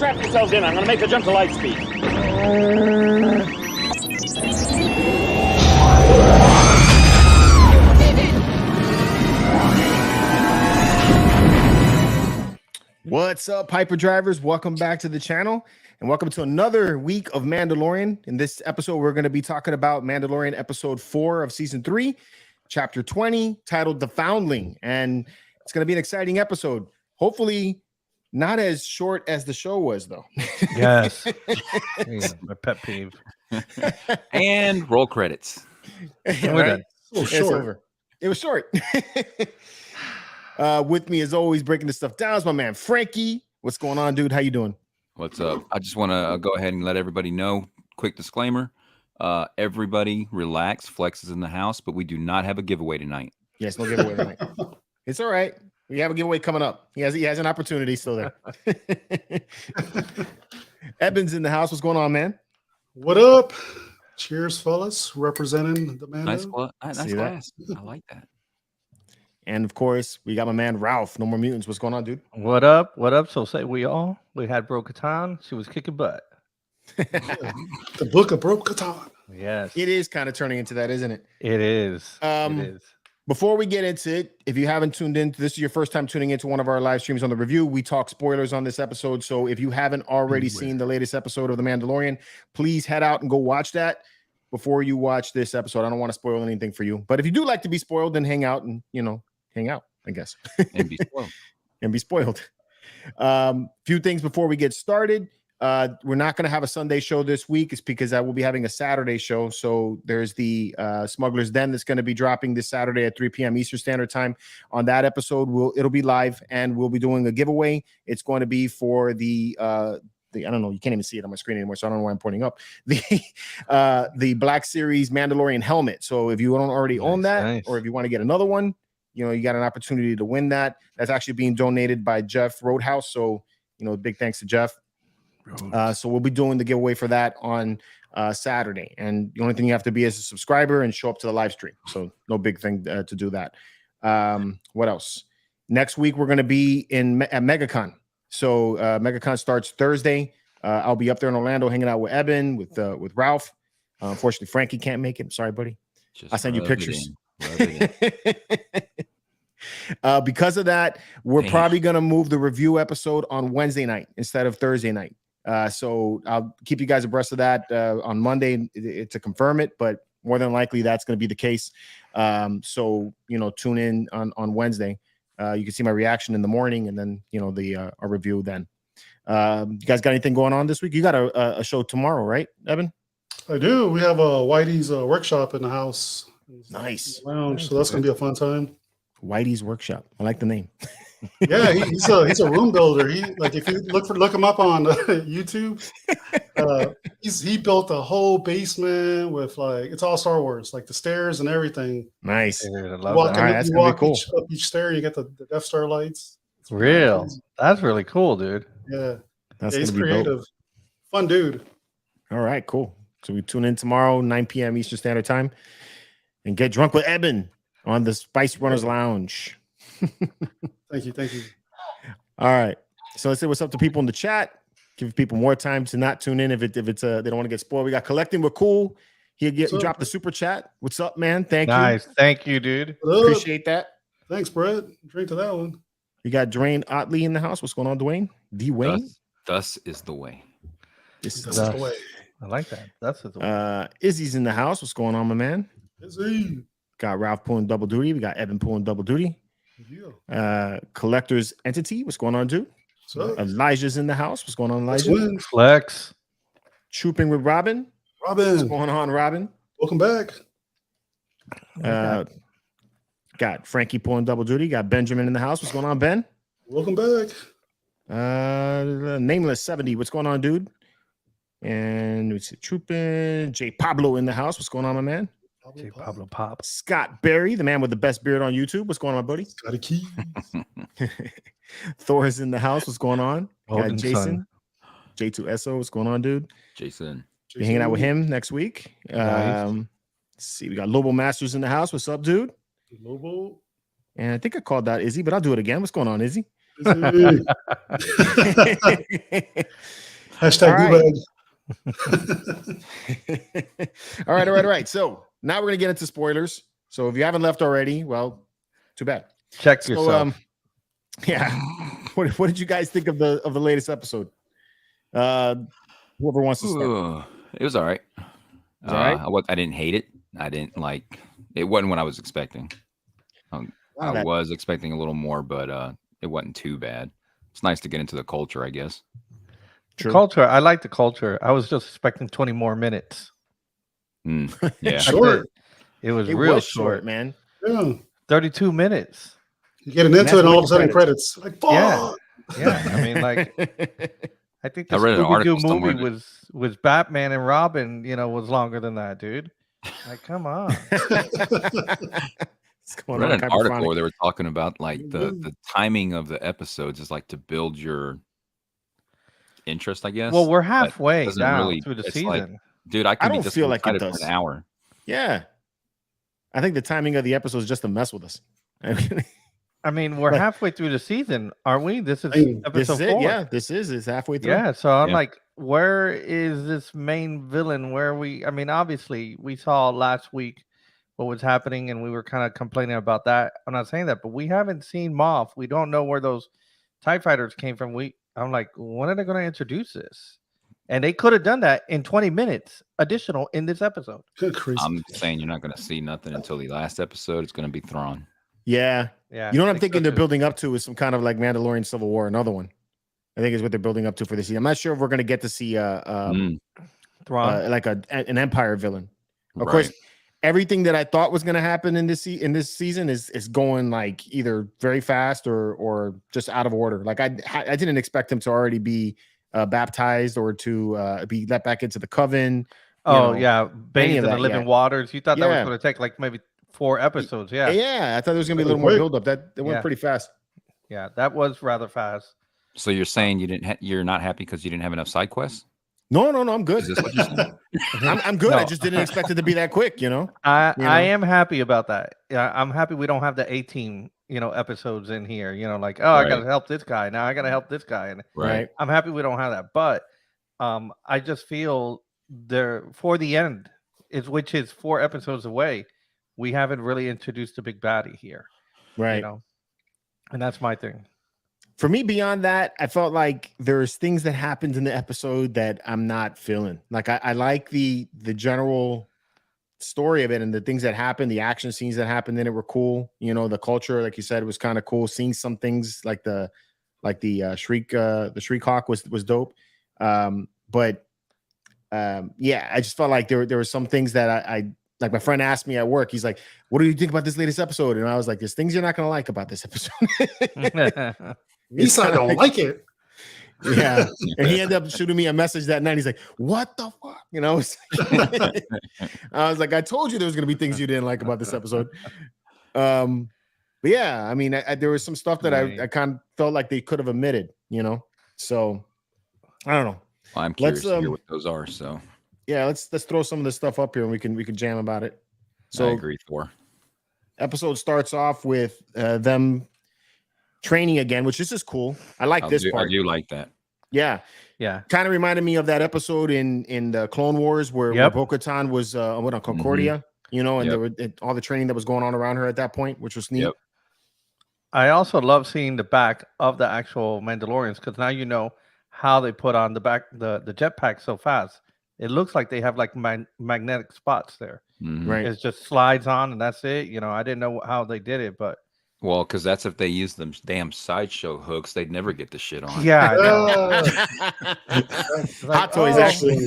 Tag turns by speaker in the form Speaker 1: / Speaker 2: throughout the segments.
Speaker 1: strap yourselves in. I'm going to make the jump to light speed.
Speaker 2: What's up, Hyperdrivers? Welcome back to the channel, and welcome to another week of Mandalorian. In this episode, we're going to be talking about Mandalorian episode 4 of season 3, chapter 20, titled The Foundling. And it's going to be an exciting episode. Hopefully, not as short as the show was, though.
Speaker 3: Yes. Yeah, my pet peeve.
Speaker 4: And roll credits.
Speaker 2: Right? It's over. It was short. With me, as always, breaking this stuff down is my man Frankie. What's going on, dude? How you doing?
Speaker 4: What's up? I just want to go ahead and let everybody know. Quick disclaimer: everybody, relax. Flex is in the house, but we do not have a giveaway tonight.
Speaker 2: Yes, no giveaway tonight. It's all right. We have a giveaway coming up. He has an opportunity still there. Eben's in the house. What's going on, man?
Speaker 5: What up? Cheers, fellas. Representing the man.
Speaker 4: Nice glass. I like that.
Speaker 2: And of course, we got my man Ralph. No More Mutants. What's going on, dude?
Speaker 3: What up? What up? So say we had Bo-Katan. She was kicking butt.
Speaker 5: The book of Bo-Katan.
Speaker 3: Yes.
Speaker 2: It is kind of turning into that, isn't it?
Speaker 3: It is. It is.
Speaker 2: Before we get into it, if you haven't tuned in, this is your first time tuning into one of our live streams on the review. We talk spoilers on this episode. So if you haven't already seen the latest episode of The Mandalorian, please head out and go watch that before you watch this episode. I don't want to spoil anything for you. But if you do like to be spoiled, then hang out and, hang out, I guess.
Speaker 4: And be spoiled.
Speaker 2: And be spoiled. Few things before we get started. We're not going to have a Sunday show this week. It's because I will be having a Saturday show. So there's the Smuggler's Den that's going to be dropping this Saturday at 3 p.m. Eastern Standard Time. On that episode, it'll be live, and we'll be doing a giveaway. It's going to be for the I don't know, you can't even see it on my screen anymore, so I don't know why I'm pointing up. The Black Series Mandalorian helmet. So if you don't already own that, or if you want to get another one, you got an opportunity to win that. That's actually being donated by Jeff Roadhouse. So, big thanks to Jeff. So we'll be doing the giveaway for that on Saturday. And the only thing you have to be is a subscriber and show up to the live stream. So no big thing to do that. What else? Next week, we're going to be at MegaCon. So MegaCon starts Thursday. I'll be up there in Orlando hanging out with Eben, with Ralph. Unfortunately, Frankie can't make it. I'm sorry, buddy. I'll send you pictures. Because of that, we're probably going to move the review episode on Wednesday night instead of Thursday night. So I'll keep you guys abreast of that on Monday to confirm it, but more than likely that's going to be the case. So tune in on Wednesday. You can see my reaction in the morning, and then a review then. You guys got anything going on this week? You got a show tomorrow, right, Evan?
Speaker 5: I do. We have a Whitey's workshop in the house.
Speaker 2: Nice
Speaker 5: lounge, so that's gonna be a fun time.
Speaker 2: Whitey's workshop. I like the name.
Speaker 5: Yeah, he's a room builder. If you look him up on YouTube, he built a whole basement with it's all Star Wars, like the stairs and everything.
Speaker 2: Nice.
Speaker 3: Dude, I love that.
Speaker 2: That's gonna be cool.
Speaker 5: Up each stair, you get the Death Star lights.
Speaker 3: It's real. That's really cool, dude.
Speaker 5: Yeah,
Speaker 2: That's
Speaker 5: he's
Speaker 2: gonna be
Speaker 5: creative.
Speaker 2: dope.
Speaker 5: Fun dude.
Speaker 2: All right, cool. So we tune in tomorrow, 9 p.m. Eastern Standard Time, and get drunk with Eben on the Spice Runners Lounge.
Speaker 5: Thank you.
Speaker 2: All right. So let's say what's up to people in the chat. Give people more time to not tune in if it's they don't want to get spoiled. We got Collecting We're Cool. He dropped the super chat. What's up, man? Thank you.
Speaker 3: Nice. Thank you, dude.
Speaker 2: Appreciate that.
Speaker 5: Thanks, Brett. Drink to that one.
Speaker 2: We got Dwayne Otley in the house. What's going on, Dwayne? Dwayne?
Speaker 4: Thus is the way.
Speaker 5: This is the way.
Speaker 3: I like that. That's the way.
Speaker 2: Izzy's in the house. What's going on, my man?
Speaker 5: Izzy.
Speaker 2: Got Ralph pulling double duty. We got Evan pulling double duty. Collector's Entity. What's going on, dude? Elijah's in the house. What's going on, Elijah?
Speaker 3: Flex.
Speaker 2: Trooping with Robin. What's going on, Robin?
Speaker 5: Welcome back.
Speaker 2: Got Frankie pulling double duty. Got Benjamin in the house. What's going on, Ben?
Speaker 5: Welcome back.
Speaker 2: Nameless 70. What's going on, dude? And it's Trooping. J Pablo in the house. What's going on, my man?
Speaker 3: J Pablo Pop.
Speaker 2: Scott Berry, the man with the best beard on YouTube. What's going on, buddy?
Speaker 5: Got a key.
Speaker 2: Thor is in the house. What's going on?
Speaker 3: Golden
Speaker 2: Got Jason.
Speaker 3: Sun.
Speaker 2: J2SO. What's going on, dude?
Speaker 4: Jason.
Speaker 2: Be hanging out with him next week.
Speaker 3: Nice.
Speaker 2: Let's see. We got Lobo Masters in the house. What's up, dude?
Speaker 5: Lobo.
Speaker 2: And I think I called that Izzy, but I'll do it again. What's going on, Izzy?
Speaker 5: Hashtag
Speaker 2: All right. So now we're gonna get into spoilers. So if you haven't left already, well, too bad.
Speaker 3: Check yourself.
Speaker 2: Yeah. What did you guys think of the latest episode? Whoever wants to start.
Speaker 4: It was all right.
Speaker 2: All right.
Speaker 4: I didn't hate it. I didn't like it. Wasn't what I was expecting. I was expecting a little more, but it wasn't too bad. It's nice to get into the culture, I guess.
Speaker 3: True. Culture. I like the culture. I was just expecting 20 more minutes.
Speaker 4: Yeah,
Speaker 5: short.
Speaker 3: It was real short,
Speaker 2: man.
Speaker 5: Yeah.
Speaker 3: 32 minutes.
Speaker 5: You getting into it, and all of a sudden credits. Like,
Speaker 3: yeah. I mean, like, I think the Scooby-Doo movie was Batman and Robin. Was longer than that, dude. Like, come on.
Speaker 4: I read an article where they were talking about like the timing of the episodes is like to build your interest, I guess.
Speaker 3: Well, we're halfway down through the season.
Speaker 4: Like, dude, I don't feel like it does. For an hour.
Speaker 2: Yeah. I think the timing of the episode is just to mess with us.
Speaker 3: I mean, we're halfway through the season, aren't we? This is episode 4.
Speaker 2: Yeah, it's halfway through.
Speaker 3: Yeah, so I'm like, where is this main villain? I mean, obviously, we saw last week what was happening, and we were kind of complaining about that. I'm not saying that, but we haven't seen Moff. We don't know where those TIE fighters came from. I'm like, when are they going to introduce this? And they could have done that in 20 minutes additional in this episode.
Speaker 4: I'm saying you're not going to see nothing until the last episode. It's going to be Thrawn.
Speaker 2: Yeah. You know what I'm thinking they're building up to is some kind of like Mandalorian Civil War, another one. I think is what they're building up to for this season. I'm not sure if we're going to get to see Thrawn, like an Empire villain. Of course, everything that I thought was going to happen in this season is going like either very fast or just out of order. Like I didn't expect him to already be baptized or to be let back into the coven.
Speaker 3: Bathed in the living waters. You thought that was going to take like maybe 4 episodes. I
Speaker 2: thought there was going to be a little more build up. That went pretty fast.
Speaker 3: Yeah, that was rather fast.
Speaker 4: So you're saying you're not happy because you didn't have enough side quests?
Speaker 2: No, I'm good.
Speaker 4: Is this what you're saying?
Speaker 2: I'm good. No. I just didn't expect it to be that quick,
Speaker 3: I am happy about that. Yeah, I'm happy we don't have the A-team, episodes in here. Like, I got to help this guy. Now I got to help this guy. And I'm happy we don't have that. But I just feel for the end, which is 4 episodes away, we haven't really introduced the big baddie here.
Speaker 2: Right.
Speaker 3: And that's my thing.
Speaker 2: For me, beyond that, I felt like there's things that happened in the episode that I'm not feeling. Like I like the general story of it and the things that happened, the action scenes that happened in it were cool. The culture, like you said, was kind of cool. Seeing some things like the Shriek Hawk was dope. I just felt like there were some things that I like. My friend asked me at work, he's like, "What do you think about this latest episode?" And I was like, "There's things you're not gonna like about this episose."
Speaker 5: Lisa don't like it.
Speaker 2: Yeah. And he ended up shooting me a message that night. He's like, "What the fuck?" I was like, "I told you there was going to be things you didn't like about this episode." But yeah, I mean, there was some stuff that I kind of felt like they could have omitted, So I don't know.
Speaker 4: Well, I'm curious to hear what those are. So
Speaker 2: yeah, let's throw some of this stuff up here and we can jam about it. So
Speaker 4: I agree.
Speaker 2: Episode starts off with them training again, which this is cool. I like this part. I
Speaker 4: do like that.
Speaker 2: Yeah. Kind of reminded me of that episode in the Clone Wars where Bo-Katan was on Concordia, and there were all the training that was going on around her at that point, which was neat.
Speaker 3: Yep. I also love seeing the back of the actual Mandalorians because now you know how they put on the back the jetpack so fast. It looks like they have like magnetic spots there.
Speaker 4: Mm-hmm.
Speaker 2: Right.
Speaker 3: It just slides on and that's it. I didn't know how they did it, but
Speaker 4: well, because that's if they use them damn sideshow hooks, they'd never get the shit on.
Speaker 3: Yeah.
Speaker 2: Hot Toys actually.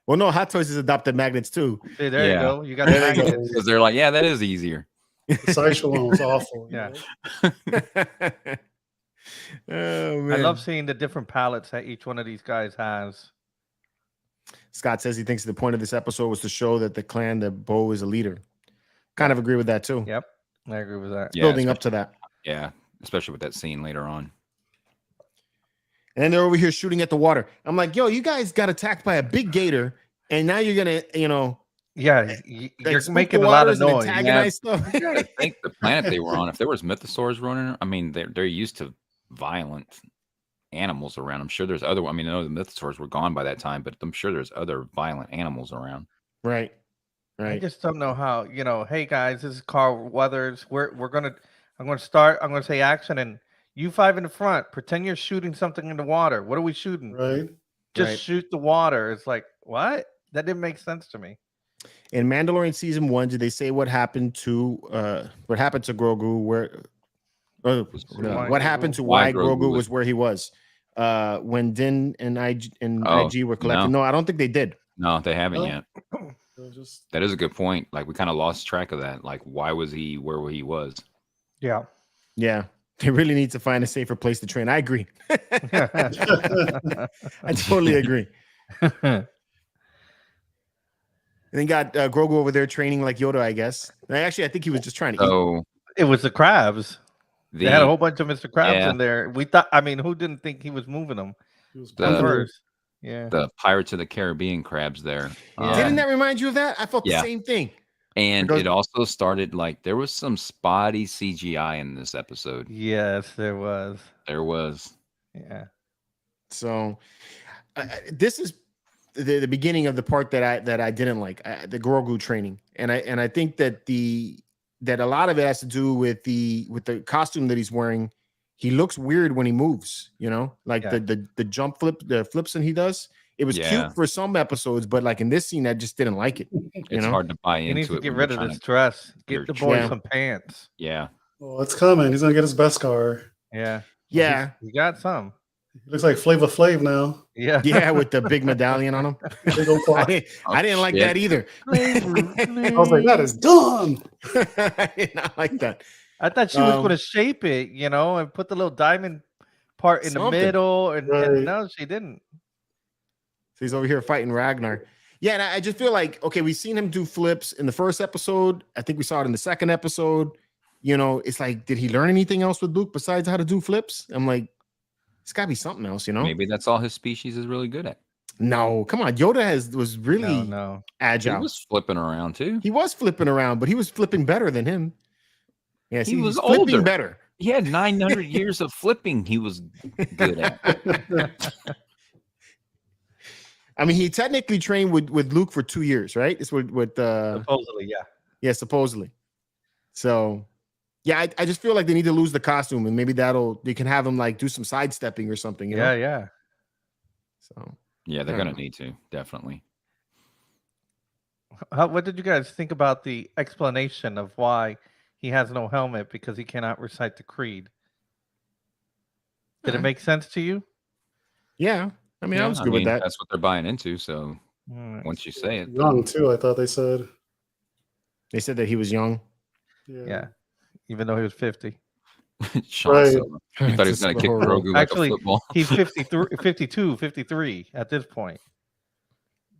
Speaker 2: Well, no, Hot Toys has adopted magnets too.
Speaker 3: Hey, there you go. You got magnets.
Speaker 4: Because they're like, yeah, that is easier.
Speaker 5: The sideshow one was awful.
Speaker 3: Yeah.
Speaker 2: Oh, man.
Speaker 3: I love seeing the different palettes that each one of these guys has.
Speaker 2: Scott says he thinks the point of this episode was to show that the clan, that Bo is a leader. Kind of agree with that too.
Speaker 3: Yep, I agree with that.
Speaker 4: Yeah,
Speaker 2: building up to that.
Speaker 4: Yeah, especially with that scene later on.
Speaker 2: And then they're over here shooting at the water. I'm like, yo, you guys got attacked by a big gator, and now you're gonna,
Speaker 3: Yeah,
Speaker 2: Like,
Speaker 3: you're
Speaker 2: spook
Speaker 3: making
Speaker 2: the
Speaker 3: a lot
Speaker 2: waters
Speaker 3: of
Speaker 2: and
Speaker 3: noise.
Speaker 2: antagonize stuff.
Speaker 4: You gotta think the planet they were on. If there was mythosaurs running, I mean, they're used to violent animals around. I'm sure there's other. I mean, I know the mythosaurs were gone by that time, but I'm sure there's other violent animals around.
Speaker 2: Right.
Speaker 3: I
Speaker 2: Right.
Speaker 3: just don't know how, hey guys, this is Carl Weathers. I'm gonna start, I'm gonna say action, and you five in the front, pretend you're shooting something in the water. What are we shooting?
Speaker 5: Right.
Speaker 3: Just
Speaker 2: Right.
Speaker 3: shoot the water. It's like, what? That didn't make sense to me.
Speaker 2: In Mandalorian season 1, did they say what happened to Grogu? What happened to why Grogu was where he was? When Din and IG were collecting. No, I don't think they did.
Speaker 4: No, they haven't
Speaker 5: No.
Speaker 4: yet.
Speaker 5: Just
Speaker 4: That is a good point. Like we kind of lost track of that. Like why was he where he was?
Speaker 3: Yeah.
Speaker 2: Yeah. They really need to find a safer place to train. I agree. I totally agree. And then got Grogu over there training like Yoda, I guess. Actually, I think he was just trying to eat.
Speaker 4: So
Speaker 3: It was the crabs. They had a whole bunch of Mr. Krabs
Speaker 4: Yeah.
Speaker 3: in there. We thought, who didn't think he was moving them
Speaker 5: he was
Speaker 4: The-
Speaker 3: first? Yeah.
Speaker 4: the Pirates of the Caribbean crabs there.
Speaker 3: Yeah.
Speaker 2: Didn't that remind you of that? I felt the
Speaker 4: Yeah.
Speaker 2: same thing.
Speaker 4: And
Speaker 2: Because-
Speaker 4: it also started like there was some spotty CGI in this episode.
Speaker 3: Yes, there was.
Speaker 4: There was.
Speaker 3: Yeah.
Speaker 2: So this is the beginning of the part that I didn't like, the Grogu training, and I think that that a lot of it has to do with the costume that he's wearing. He looks weird when he moves, like
Speaker 3: Yeah.
Speaker 2: the jump the flips and he does. It was
Speaker 4: Yeah.
Speaker 2: cute for some episodes, but like in this scene, I just didn't like it.
Speaker 4: It's hard to buy
Speaker 3: He
Speaker 4: into
Speaker 3: needs to
Speaker 4: it
Speaker 3: get
Speaker 4: when
Speaker 3: rid
Speaker 4: you're
Speaker 3: of
Speaker 4: trying
Speaker 3: this
Speaker 4: to-
Speaker 3: dress.
Speaker 4: you're
Speaker 3: Get the boy
Speaker 2: Yeah.
Speaker 3: some pants.
Speaker 4: Yeah.
Speaker 5: Oh, it's coming. He's gonna get his best car.
Speaker 3: Yeah.
Speaker 2: Yeah,
Speaker 3: You got some.
Speaker 5: He looks like Flavor Flav now.
Speaker 3: Yeah.
Speaker 2: yeah, with the big medallion on him.
Speaker 5: Big old clock.
Speaker 2: I didn't like
Speaker 4: shit.
Speaker 2: that either.
Speaker 5: I was like, that is dumb.
Speaker 2: I did not like that.
Speaker 3: I thought she was going to shape it, and put the little diamond part in the
Speaker 2: Something.
Speaker 3: middle, and
Speaker 5: Right.
Speaker 3: no, she didn't.
Speaker 2: So he's over here fighting Ragnar. Yeah, and I just feel like, okay, we've seen him do flips in the first episode. I think we saw it in the second episode. It's like, did he learn anything else with Luke besides how to do flips? I'm like, it's got to be something else,
Speaker 4: Maybe that's all his species is really good at.
Speaker 2: No, come on. Yoda was really
Speaker 3: No.
Speaker 2: agile.
Speaker 4: He was flipping around too.
Speaker 2: He was flipping around, but he was flipping better than him. Yeah,
Speaker 4: He was
Speaker 2: he's flipping
Speaker 4: older.
Speaker 2: better.
Speaker 4: He had 900 years of flipping. He was good at.
Speaker 2: I mean, he technically trained with Luke for 2 years, right? It's with
Speaker 3: Supposedly, yeah.
Speaker 2: yeah, supposedly. So yeah, I just feel like they need to lose the costume, and maybe they can have him like do some sidestepping or something. You know?
Speaker 3: Yeah.
Speaker 2: So
Speaker 4: Yeah, they're
Speaker 2: I
Speaker 4: gonna
Speaker 2: don't know.
Speaker 4: need to definitely.
Speaker 3: What did you guys think about the explanation of why he has no helmet because he cannot recite the creed? Did it make sense to you?
Speaker 2: yeah, I mean, I
Speaker 4: Yeah,
Speaker 2: was good with that.
Speaker 4: That's what they're buying into. So
Speaker 3: Mm,
Speaker 4: once you say it,
Speaker 5: Young too, I thought they said.
Speaker 2: They said that he was young.
Speaker 3: yeah. Even though he was 50.
Speaker 4: Sean
Speaker 5: Right.
Speaker 4: Silver. You thought he was going to kick
Speaker 2: Horrible.
Speaker 4: Grogu like
Speaker 3: Actually,
Speaker 4: a football,
Speaker 3: He's 53, 52, 53 at this point.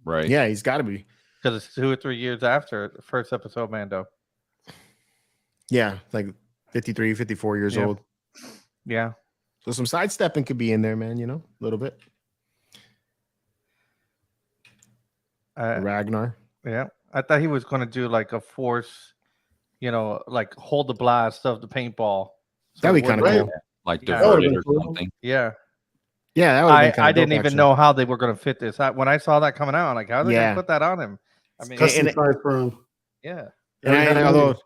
Speaker 4: right?
Speaker 2: Yeah, he's got to be.
Speaker 3: Because it's 2 or 3 years after the first episode, Mando.
Speaker 2: Yeah, like 53, 54 years
Speaker 3: Yeah.
Speaker 2: old.
Speaker 3: Yeah.
Speaker 2: So some sidestepping could be in there, man. A little bit. Ragnar.
Speaker 3: Yeah. I thought he was going to do like a force, like hold the blast of the paintball.
Speaker 2: That'd be
Speaker 3: it
Speaker 2: kind of
Speaker 3: wouldn't-
Speaker 2: cool.
Speaker 4: Like
Speaker 3: Yeah.
Speaker 4: diverted
Speaker 5: That
Speaker 4: or
Speaker 5: would've been cool.
Speaker 4: something.
Speaker 3: Yeah.
Speaker 2: Yeah, that would have been kind
Speaker 3: I
Speaker 2: of
Speaker 3: didn't even know how they were going to fit this. When I saw that coming out, I'm like, how are they
Speaker 2: Yeah.
Speaker 3: going to put that on him? I mean,
Speaker 5: Custom
Speaker 2: and-
Speaker 5: tried for him.
Speaker 3: yeah.
Speaker 2: And although it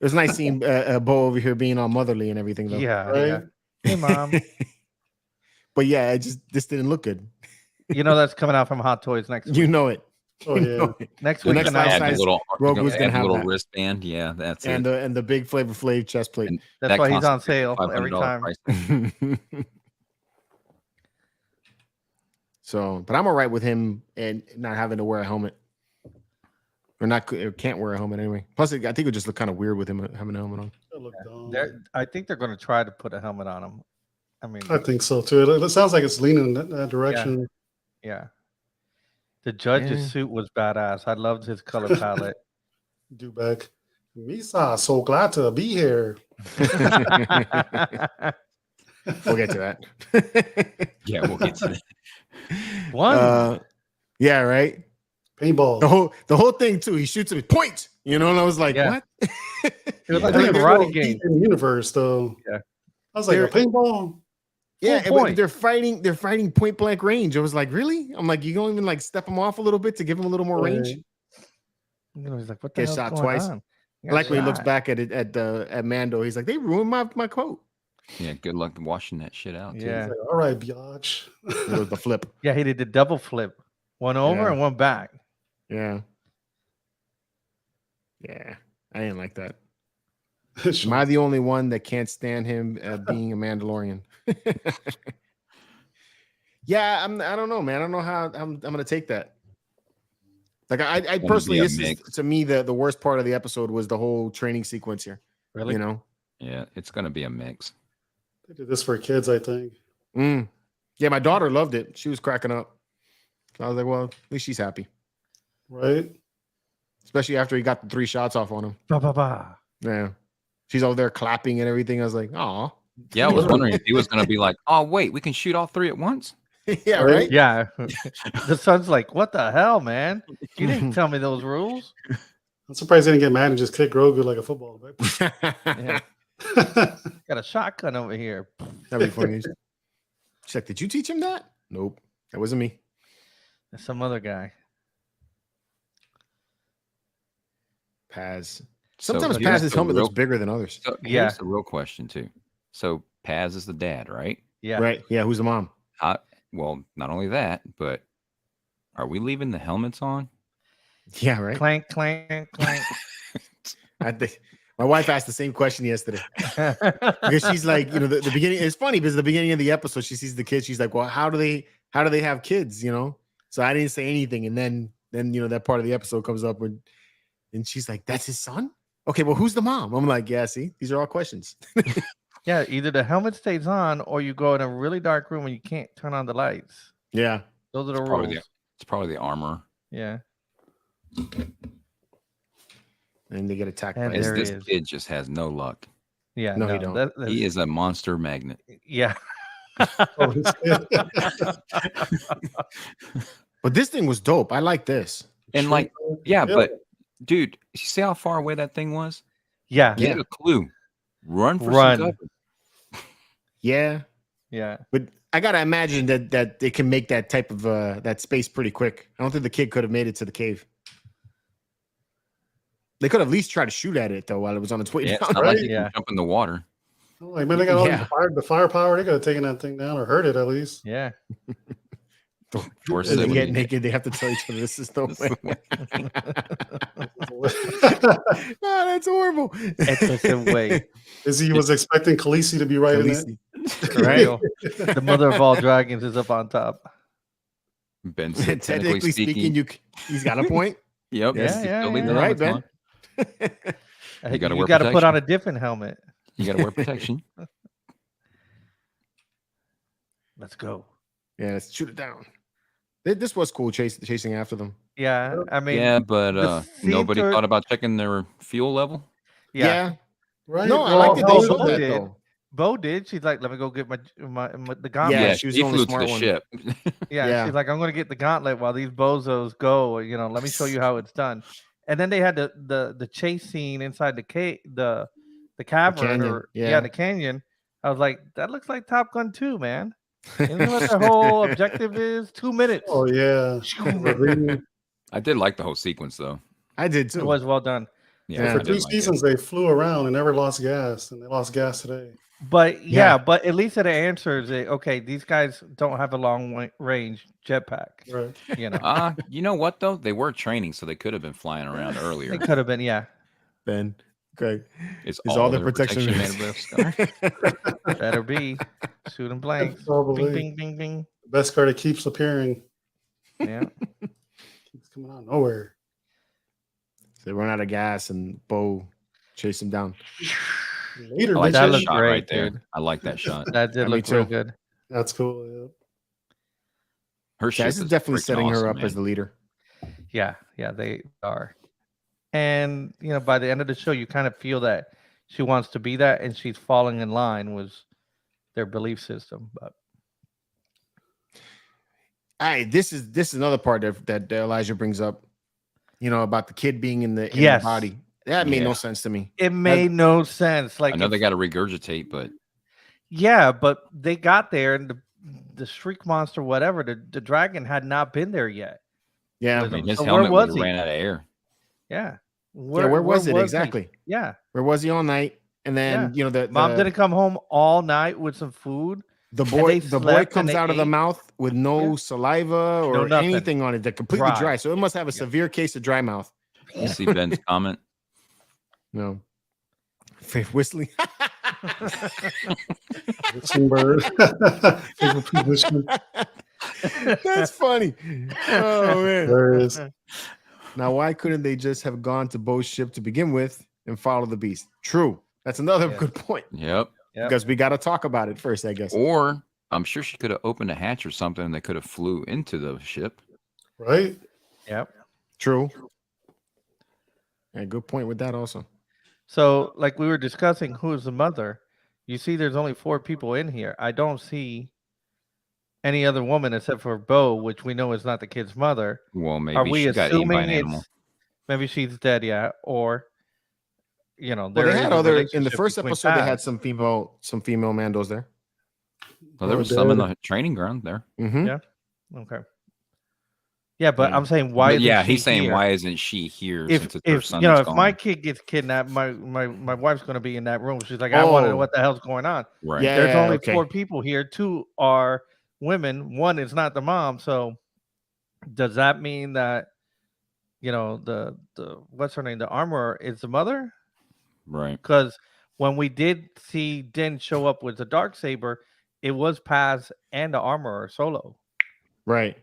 Speaker 2: was nice seeing Bo over here being all motherly and everything, though.
Speaker 3: Yeah.
Speaker 5: Right?
Speaker 3: Yeah. Hey, Mom.
Speaker 2: But yeah, this didn't look good.
Speaker 3: That's coming out from Hot Toys next week.
Speaker 2: You know it.
Speaker 5: Oh
Speaker 2: You
Speaker 5: yeah.
Speaker 2: know it.
Speaker 3: Next
Speaker 2: The
Speaker 3: week,
Speaker 2: next
Speaker 3: announcement.
Speaker 2: life
Speaker 4: Add
Speaker 2: size
Speaker 4: the little,
Speaker 2: Grogu's gonna
Speaker 4: add the
Speaker 2: have
Speaker 4: little
Speaker 2: that.
Speaker 4: wristband. Yeah, that's
Speaker 2: And
Speaker 4: it.
Speaker 2: the big Flavor Flav chest plate.
Speaker 4: And
Speaker 3: That's
Speaker 4: that
Speaker 3: why he's
Speaker 4: costs
Speaker 3: on sale every
Speaker 4: $500
Speaker 3: time.
Speaker 4: price.
Speaker 2: So, but I'm all right with him and not having to wear a helmet, or can't wear a helmet anyway. Plus, I think it would just look kind of weird with him having a helmet on.
Speaker 5: That looked dumb.
Speaker 3: I think they're going to try to put a helmet on him. I mean,
Speaker 5: I think so too. It sounds like it's leaning in that direction.
Speaker 3: yeah. The judge's
Speaker 2: Yeah.
Speaker 3: suit was badass. I loved his color palette.
Speaker 5: Do back. Misa, so glad to be here.
Speaker 2: We'll get to that.
Speaker 4: Yeah, we'll get to that.
Speaker 3: One.
Speaker 2: Yeah, right.
Speaker 5: Paintball.
Speaker 2: The whole thing too. He shoots him, point. You know, and I was like,
Speaker 3: Yeah.
Speaker 2: what?
Speaker 3: It was
Speaker 5: I
Speaker 3: like
Speaker 5: think
Speaker 3: a
Speaker 5: they
Speaker 3: karate
Speaker 5: go
Speaker 3: game.
Speaker 5: in the universe, though.
Speaker 3: Yeah.
Speaker 5: I was like, a paintball.
Speaker 2: Yeah,
Speaker 3: Full point.
Speaker 2: they're fighting point blank range. I was like, really? I'm like, you don't even like step him off a little bit to give him a little more range.
Speaker 3: You know, he's like, what the
Speaker 2: Get
Speaker 3: hell's
Speaker 2: shot
Speaker 3: going
Speaker 2: twice.
Speaker 3: on?
Speaker 2: I like when he looks back at Mando. He's like, they ruined my quote.
Speaker 4: Yeah, good luck washing that shit out. Too.
Speaker 3: Yeah.
Speaker 5: Like, all right, biatch.
Speaker 2: It was the flip.
Speaker 3: Yeah, he did the double flip. One over
Speaker 2: Yeah.
Speaker 3: and one back.
Speaker 2: Yeah. Yeah. I didn't like that. Am I the only one that can't stand him being a Mandalorian? Yeah, I don't know, man. I don't know how I'm gonna take that. Like I personally, this is to me the worst part of the episode was the whole training sequence here.
Speaker 3: Really?
Speaker 2: You know?
Speaker 4: Yeah, it's gonna be a mix.
Speaker 5: They did this for kids, I think.
Speaker 2: Yeah, my daughter loved it. She was cracking up. So I was like, well, at least she's happy.
Speaker 5: Right?
Speaker 2: Especially after he got the 3 shots off on him.
Speaker 3: Ba, ba, ba.
Speaker 2: Yeah. She's over there clapping and everything. I was like, oh.
Speaker 4: Yeah, I was wondering if he was gonna be like, oh wait, we can shoot all 3 at once.
Speaker 2: Yeah, right?
Speaker 3: Yeah. The son's like, what the hell, man? You didn't tell me those rules.
Speaker 5: I'm surprised they didn't get mad and just kick Grogu like a football.
Speaker 3: Yeah. Got a shotgun over here.
Speaker 2: That'd be funny. She's like, did you teach him that? Nope. That wasn't me.
Speaker 3: That's some other guy.
Speaker 2: Paz. Sometimes
Speaker 4: So
Speaker 2: Paz's helmet looks bigger than others.
Speaker 4: So
Speaker 3: Yeah.
Speaker 4: here's the real question too. So Paz is the dad, right?
Speaker 3: Yeah.
Speaker 2: Right. Yeah. Who's the mom?
Speaker 4: Well, not only that, but are we leaving the helmets on?
Speaker 2: Yeah, right.
Speaker 3: Clank, clank, clank.
Speaker 2: I think my wife asked the same question yesterday because she's like, you know, the beginning. It's funny because the beginning of the episode, she sees the kids. She's like, well, how do they have kids? You know. So I didn't say anything, and then you know that part of the episode comes up, and she's like, that's his son. Okay, well, who's the mom? I'm like, yeah. See, these are all questions.
Speaker 3: Yeah, either the helmet stays on or you go in a really dark room and you can't turn on the lights.
Speaker 2: Yeah.
Speaker 3: Those are the rules.
Speaker 4: It's probably the armor.
Speaker 3: Yeah.
Speaker 2: And they get attacked by
Speaker 3: And
Speaker 4: As
Speaker 3: there
Speaker 4: this
Speaker 3: he is.
Speaker 4: kid just has no luck.
Speaker 3: Yeah.
Speaker 2: No, he don't.
Speaker 4: He is a monster magnet.
Speaker 3: Yeah.
Speaker 2: But this thing was dope. I like this.
Speaker 4: And like, yeah, but dude, you see how far away that thing was?
Speaker 3: Yeah.
Speaker 4: Get a clue. Run for
Speaker 3: Run.
Speaker 4: some cover.
Speaker 2: Yeah.
Speaker 3: Yeah.
Speaker 2: But I gotta imagine that they can make that type of that space pretty quick. I don't think the kid could have made it to the cave. They could have at least tried to shoot at it though while it was on its way
Speaker 4: Yeah,
Speaker 2: down.
Speaker 4: it's not
Speaker 2: Right?
Speaker 4: like you can jump in the water.
Speaker 5: Like, man, they got all the firepower. They could have taken that thing down or hurt it at least.
Speaker 3: Yeah.
Speaker 4: Or
Speaker 2: As they
Speaker 4: somebody-
Speaker 2: get naked, they have to tell each other this is no way. Oh, that's horrible.
Speaker 3: It's a way.
Speaker 5: He was expecting Khaleesi to be right in
Speaker 2: Khaleesi.
Speaker 5: it.
Speaker 3: Right? The mother of all dragons is up on top.
Speaker 4: Ben said,
Speaker 2: Technically speaking, he's got a point.
Speaker 4: Yep.
Speaker 2: Yes.
Speaker 4: he's
Speaker 3: Yeah,
Speaker 4: still
Speaker 3: yeah,
Speaker 4: leaving
Speaker 2: yeah.
Speaker 4: the helmets
Speaker 2: Right, Ben?
Speaker 4: on.
Speaker 3: You
Speaker 4: gotta wear
Speaker 3: got to put
Speaker 4: protection.
Speaker 3: on a different helmet.
Speaker 4: You got to wear protection.
Speaker 3: Let's go.
Speaker 2: Yeah, let's shoot it down. This was cool chasing after them.
Speaker 3: Yeah. I mean,
Speaker 4: Yeah, but
Speaker 3: the
Speaker 4: nobody
Speaker 3: scene
Speaker 4: thought about checking their fuel level.
Speaker 3: yeah.
Speaker 5: Right?
Speaker 2: No, I
Speaker 5: Well,
Speaker 2: like that they
Speaker 5: Bo
Speaker 2: showed that
Speaker 5: did.
Speaker 2: though.
Speaker 3: Bo did. She's like, let me go get the gauntlet.
Speaker 2: Yeah,
Speaker 4: Yeah,
Speaker 2: she was
Speaker 4: she
Speaker 2: the only
Speaker 4: flew to
Speaker 2: smart
Speaker 4: the
Speaker 2: one.
Speaker 4: ship.
Speaker 3: Yeah, she's like, I'm gonna get the gauntlet while these bozos go. You know, let me show you how it's done. And then they had the chase scene inside the cavern,
Speaker 2: canyon,
Speaker 3: or
Speaker 2: yeah.
Speaker 3: the canyon. I was like, that looks like Top Gun 2, man. You know what their whole objective is? 2 minutes.
Speaker 5: Oh yeah.
Speaker 4: I did like the whole sequence though.
Speaker 2: I did too.
Speaker 3: It was well done.
Speaker 4: Yeah,
Speaker 5: For
Speaker 4: I did
Speaker 5: 2
Speaker 4: like it.
Speaker 5: seasons, they flew around and never lost gas, and they lost gas today.
Speaker 3: But
Speaker 2: Yeah.
Speaker 3: but at least it answers it. Okay, these guys don't have a long range jetpack.
Speaker 5: Right.
Speaker 3: You know,
Speaker 4: You know what though? They were training, so they could have been flying around earlier.
Speaker 3: it could have been. Yeah,
Speaker 2: Ben, Greg,
Speaker 4: Is
Speaker 2: all the
Speaker 4: their
Speaker 2: protection
Speaker 4: made of scar?
Speaker 3: better be shooting blanks.
Speaker 5: Probably.
Speaker 3: Bing, bing, bing, bing.
Speaker 5: The best card that keeps appearing.
Speaker 3: Yeah.
Speaker 5: Keeps coming out of nowhere.
Speaker 2: They run out of gas and Bo chase him down.
Speaker 5: Later,
Speaker 4: I like
Speaker 3: That
Speaker 4: that
Speaker 5: bitches.
Speaker 3: looked
Speaker 4: shot
Speaker 3: great,
Speaker 4: right there.
Speaker 3: dude.
Speaker 4: I like that shot.
Speaker 3: That did
Speaker 2: Me
Speaker 3: look real
Speaker 2: too.
Speaker 3: good.
Speaker 5: That's cool. Yeah.
Speaker 4: Her ship
Speaker 2: This is definitely
Speaker 4: freaking
Speaker 2: setting her
Speaker 4: awesome,
Speaker 2: up
Speaker 4: man.
Speaker 2: as the leader.
Speaker 3: Yeah, they are. And you know, by the end of the show, you kind of feel that she wants to be that, and she's falling in line with their belief system. But
Speaker 2: This is another part that Elijah brings up. about the kid being in the
Speaker 3: Yes.
Speaker 2: body. That made no
Speaker 4: Yeah.
Speaker 2: sense to me.
Speaker 3: It made no sense. Like
Speaker 4: I know they got to regurgitate, but
Speaker 3: yeah, but they got there and the shriek monster, whatever, the dragon had not been there yet.
Speaker 2: Yeah.
Speaker 4: I
Speaker 3: with
Speaker 4: mean,
Speaker 3: him.
Speaker 4: his
Speaker 3: So
Speaker 4: helmet
Speaker 3: where
Speaker 4: would
Speaker 3: was
Speaker 4: have
Speaker 3: he?
Speaker 4: ran out of air.
Speaker 3: Yeah.
Speaker 2: Where was it
Speaker 3: he?
Speaker 2: exactly?
Speaker 3: Yeah.
Speaker 2: Where was he all night? And then the
Speaker 3: Mom didn't come home all night with some food.
Speaker 2: the
Speaker 3: and
Speaker 2: boy
Speaker 3: they
Speaker 2: boy
Speaker 3: slept and
Speaker 2: comes
Speaker 3: they
Speaker 2: out of the
Speaker 3: ate.
Speaker 2: mouth with no saliva or
Speaker 3: nothing.
Speaker 2: anything on it. They're completely dry.
Speaker 3: Dry.
Speaker 2: So it must have a severe case of dry mouth.
Speaker 4: You see Ben's comment?
Speaker 2: No. Whistling.
Speaker 5: Whistling bird. Favorite position.
Speaker 2: That's funny. Oh man.
Speaker 5: There it is.
Speaker 2: Now, why couldn't they just have gone to Bo's ship to begin with and follow the beast? True. That's another good point.
Speaker 4: Yep.
Speaker 2: Because we got to talk about it first, I guess.
Speaker 4: Or I'm sure she could have opened a hatch or something and they could have flew into the ship.
Speaker 5: Right?
Speaker 3: Yep.
Speaker 2: True. Yeah, good point with that also.
Speaker 3: So, like we were discussing, who is the mother? You see, there's only 4 people in here. I don't see any other woman except for Bo, which we know is not the kid's mother.
Speaker 4: Well, maybe
Speaker 3: Are we
Speaker 4: she got eaten by
Speaker 3: assuming
Speaker 4: an animal.
Speaker 3: maybe she's dead? Yeah, or
Speaker 2: Well,
Speaker 3: there
Speaker 2: they
Speaker 3: is
Speaker 2: had
Speaker 3: a
Speaker 2: in the
Speaker 3: relationship
Speaker 2: first
Speaker 3: between
Speaker 2: episode, they had
Speaker 3: Paz.
Speaker 2: some female Mandos there.
Speaker 4: Well, there was some in the training ground there.
Speaker 2: Mm-hmm.
Speaker 3: Yeah. Okay. Yeah, but
Speaker 2: Yeah.
Speaker 3: I'm saying why?
Speaker 4: But yeah,
Speaker 3: isn't she
Speaker 4: he's saying
Speaker 3: here?
Speaker 4: why isn't she here?
Speaker 3: If
Speaker 4: Since it's her
Speaker 3: if
Speaker 4: son
Speaker 3: you know
Speaker 4: that's
Speaker 3: if my
Speaker 4: gone?
Speaker 3: kid gets kidnapped, my wife's going to be in that room. She's like, I want to know
Speaker 2: Oh.
Speaker 3: what the hell's going on.
Speaker 4: Right.
Speaker 2: Yeah.
Speaker 3: There's only
Speaker 2: okay.
Speaker 3: 4 people here. 2 are women. 1 is not the mom. So does that mean that the what's her name? The armorer is the mother?
Speaker 4: Right.
Speaker 3: Because when we did see Din show up with the Darksaber, it was Paz and the armorer solo.
Speaker 2: Right.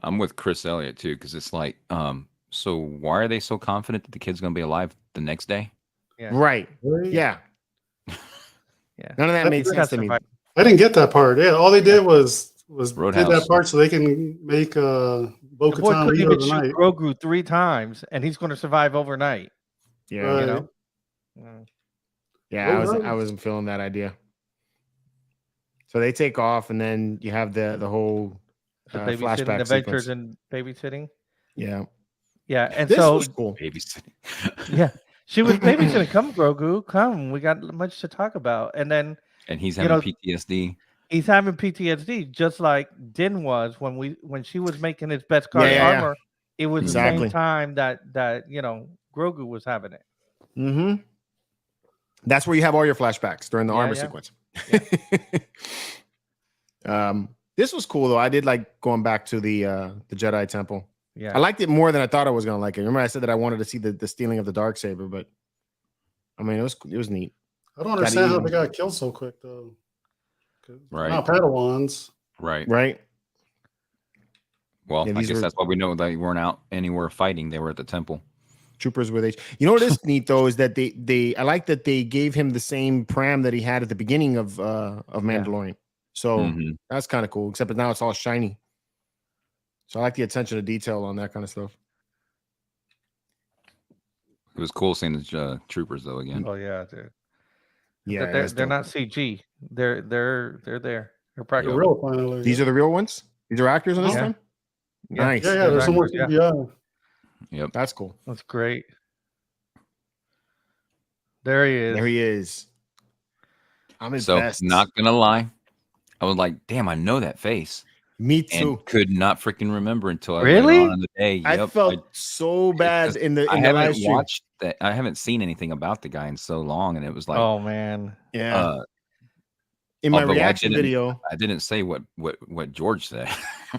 Speaker 4: I'm with Chris Elliott too, because it's like, so why are they so confident that the kid's gonna be alive the next day?
Speaker 3: Yeah.
Speaker 2: Right.
Speaker 5: Right?
Speaker 2: Yeah.
Speaker 3: Yeah.
Speaker 2: None of that made sense to me.
Speaker 5: I didn't get that part. Yeah, all they did was did
Speaker 4: Roadhouse.
Speaker 5: that part so they can make
Speaker 3: The boy
Speaker 5: Bo-Katan
Speaker 3: couldn't
Speaker 5: leader
Speaker 3: even
Speaker 5: of the
Speaker 3: shoot
Speaker 5: night.
Speaker 3: Grogu 3 times, and he's going to survive overnight.
Speaker 2: Yeah.
Speaker 5: Right.
Speaker 2: Yeah.
Speaker 5: Oh,
Speaker 2: I wasn't feeling that idea. So they take off, and then you have the whole
Speaker 3: The babysitting,
Speaker 2: flashback
Speaker 3: adventures,
Speaker 2: sequence.
Speaker 3: and babysitting.
Speaker 2: Yeah.
Speaker 3: Yeah, and
Speaker 2: This
Speaker 3: so
Speaker 2: was cool.
Speaker 4: Babysitting.
Speaker 3: yeah, she was babysitting. Come, Grogu, come. We got much to talk about. And then
Speaker 4: And he's
Speaker 3: You
Speaker 4: having PTSD.
Speaker 3: he's having PTSD, just like Din was when she was making his best card
Speaker 2: Yeah.
Speaker 3: armor. It was
Speaker 2: Exactly.
Speaker 3: the same time that Grogu was having it.
Speaker 2: Mm-hmm. That's where you have all your flashbacks during the
Speaker 3: Yeah,
Speaker 2: armor
Speaker 3: yeah.
Speaker 2: sequence. This was cool though. I did like going back to the Jedi Temple.
Speaker 3: Yeah,
Speaker 2: I liked it more than I thought I was gonna like it. Remember, I said that I wanted to see the stealing of the Darksaber, but I mean, it was neat.
Speaker 5: I don't understand how
Speaker 2: eat
Speaker 5: they
Speaker 2: 'em.
Speaker 5: got killed so quick though. 'Cause they're
Speaker 4: Right.
Speaker 5: Not Padawans.
Speaker 4: Right.
Speaker 2: Right?
Speaker 4: Well,
Speaker 2: Yeah,
Speaker 4: I
Speaker 2: these
Speaker 4: guess
Speaker 2: were-
Speaker 4: that's why we know they weren't out anywhere fighting. They were at the temple.
Speaker 2: Troopers with H. You know what is neat though is that they I like that they gave him the same pram that he had at the beginning of Mandalorian. So
Speaker 4: Mhm.
Speaker 2: that's kind of cool. Except now it's all shiny. So I like the attention to detail on that kind of stuff.
Speaker 4: It was cool seeing the troopers though again.
Speaker 3: Oh yeah, dude.
Speaker 2: Yeah,
Speaker 3: they're not CG. They're there. They're
Speaker 5: The
Speaker 3: practical.
Speaker 5: real finally.
Speaker 2: These are the real ones. These are actors in this
Speaker 3: Yeah.
Speaker 2: time.
Speaker 3: Yeah.
Speaker 2: Nice.
Speaker 5: yeah, there's some more
Speaker 3: Yeah.
Speaker 5: CGI.
Speaker 4: Yep.
Speaker 2: That's cool.
Speaker 3: That's great. There he is.
Speaker 2: There he is. I'm his
Speaker 4: So
Speaker 2: best.
Speaker 4: not gonna lie, I was like, damn, I know that face.
Speaker 2: Me
Speaker 4: And
Speaker 2: too.
Speaker 4: could not freaking remember until I
Speaker 3: Really?
Speaker 4: later on in the day.
Speaker 2: I
Speaker 4: Yep,
Speaker 2: felt so bad
Speaker 4: because
Speaker 2: in the
Speaker 4: I
Speaker 2: live
Speaker 4: haven't
Speaker 2: stream.
Speaker 4: watched that. I haven't seen anything about the guy in so long, and it was like,
Speaker 3: Oh man.
Speaker 2: Yeah. In my
Speaker 4: although I
Speaker 2: reaction
Speaker 4: didn't-
Speaker 2: video.
Speaker 4: I didn't say what George said.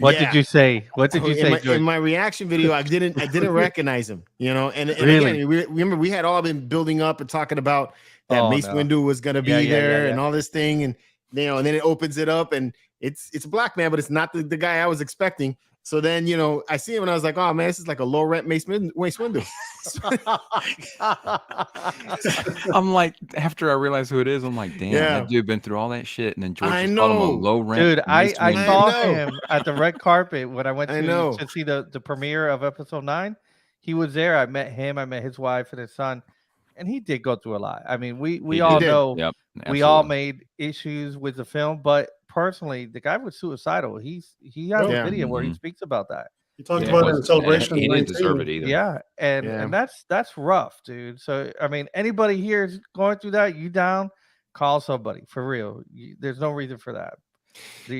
Speaker 3: What
Speaker 2: Yeah.
Speaker 3: did you say? What did you
Speaker 2: in
Speaker 3: say,
Speaker 2: my,
Speaker 3: George?
Speaker 2: in my reaction video, I didn't recognize him, and
Speaker 3: Really?
Speaker 2: again, remember we had all been building up and talking about that
Speaker 3: Oh,
Speaker 2: Mace
Speaker 3: no.
Speaker 2: Windu was gonna be
Speaker 3: Yeah, yeah,
Speaker 2: there
Speaker 3: yeah.
Speaker 2: and all this thing, and and then it opens it up and it's a black man, but it's not the guy I was expecting. So then I see him and I was like, oh man, this is like a low rent Mace Windu.
Speaker 4: I'm like, after I realized who it is, I'm like, damn,
Speaker 2: Yeah.
Speaker 4: that dude been through all that shit, and then George
Speaker 2: I
Speaker 4: just called him
Speaker 2: know.
Speaker 4: a low rent.
Speaker 3: Dude, I
Speaker 4: Mace
Speaker 3: I
Speaker 4: Windu.
Speaker 3: saw
Speaker 2: know.
Speaker 3: him at the red carpet when I went
Speaker 2: I know.
Speaker 3: to see the premiere of episode 9. He was there. I met him. I met his wife and his son, and he did go through a lot. I mean, we
Speaker 4: He
Speaker 3: all
Speaker 2: did.
Speaker 3: know
Speaker 4: Yep,
Speaker 3: we all
Speaker 4: absolutely.
Speaker 3: made issues with the film, but personally, the guy was suicidal. He has
Speaker 2: Yeah.
Speaker 3: a video where he
Speaker 4: Mhm.
Speaker 3: speaks about that.
Speaker 5: He talked
Speaker 4: Yeah,
Speaker 5: about it in Celebration.
Speaker 4: he didn't
Speaker 5: 19.
Speaker 4: deserve it either.
Speaker 3: Yeah, and that's rough, dude. So I mean, anybody here is going through that, you down, call somebody for real. There's no reason for that.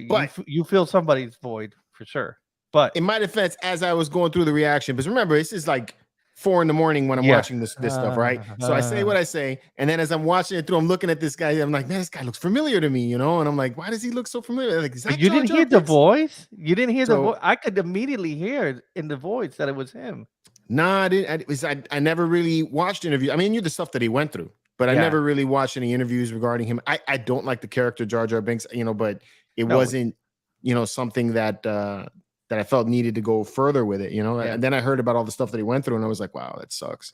Speaker 2: But
Speaker 3: You feel somebody's void for sure. But
Speaker 2: in my defense, as I was going through the reaction, because remember, this is like 4 a.m. when I'm watching this stuff, right? So I say what I say, and then as I'm watching it through, I'm looking at this guy. I'm like, man, this guy looks familiar to me, you know. And I'm like, why does he look so familiar? Like, is that
Speaker 3: you
Speaker 2: Jar
Speaker 3: didn't
Speaker 2: Jar
Speaker 3: hear the
Speaker 2: Binks?
Speaker 3: voice. You didn't hear the
Speaker 2: So-
Speaker 3: voice. I could immediately hear in the voice that it was him.
Speaker 2: Nah, I didn't. I never really watched interviews. I mean, I knew the stuff that he went through, but I
Speaker 3: Yeah.
Speaker 2: never really watched any interviews regarding him. I don't like the character Jar Jar Binks, you know, but it
Speaker 3: No.
Speaker 2: wasn't, you know, something that that I felt needed to go further with it, you know.
Speaker 3: Yeah.
Speaker 2: And then I heard about all the stuff that he went through, and I was like, wow, that sucks.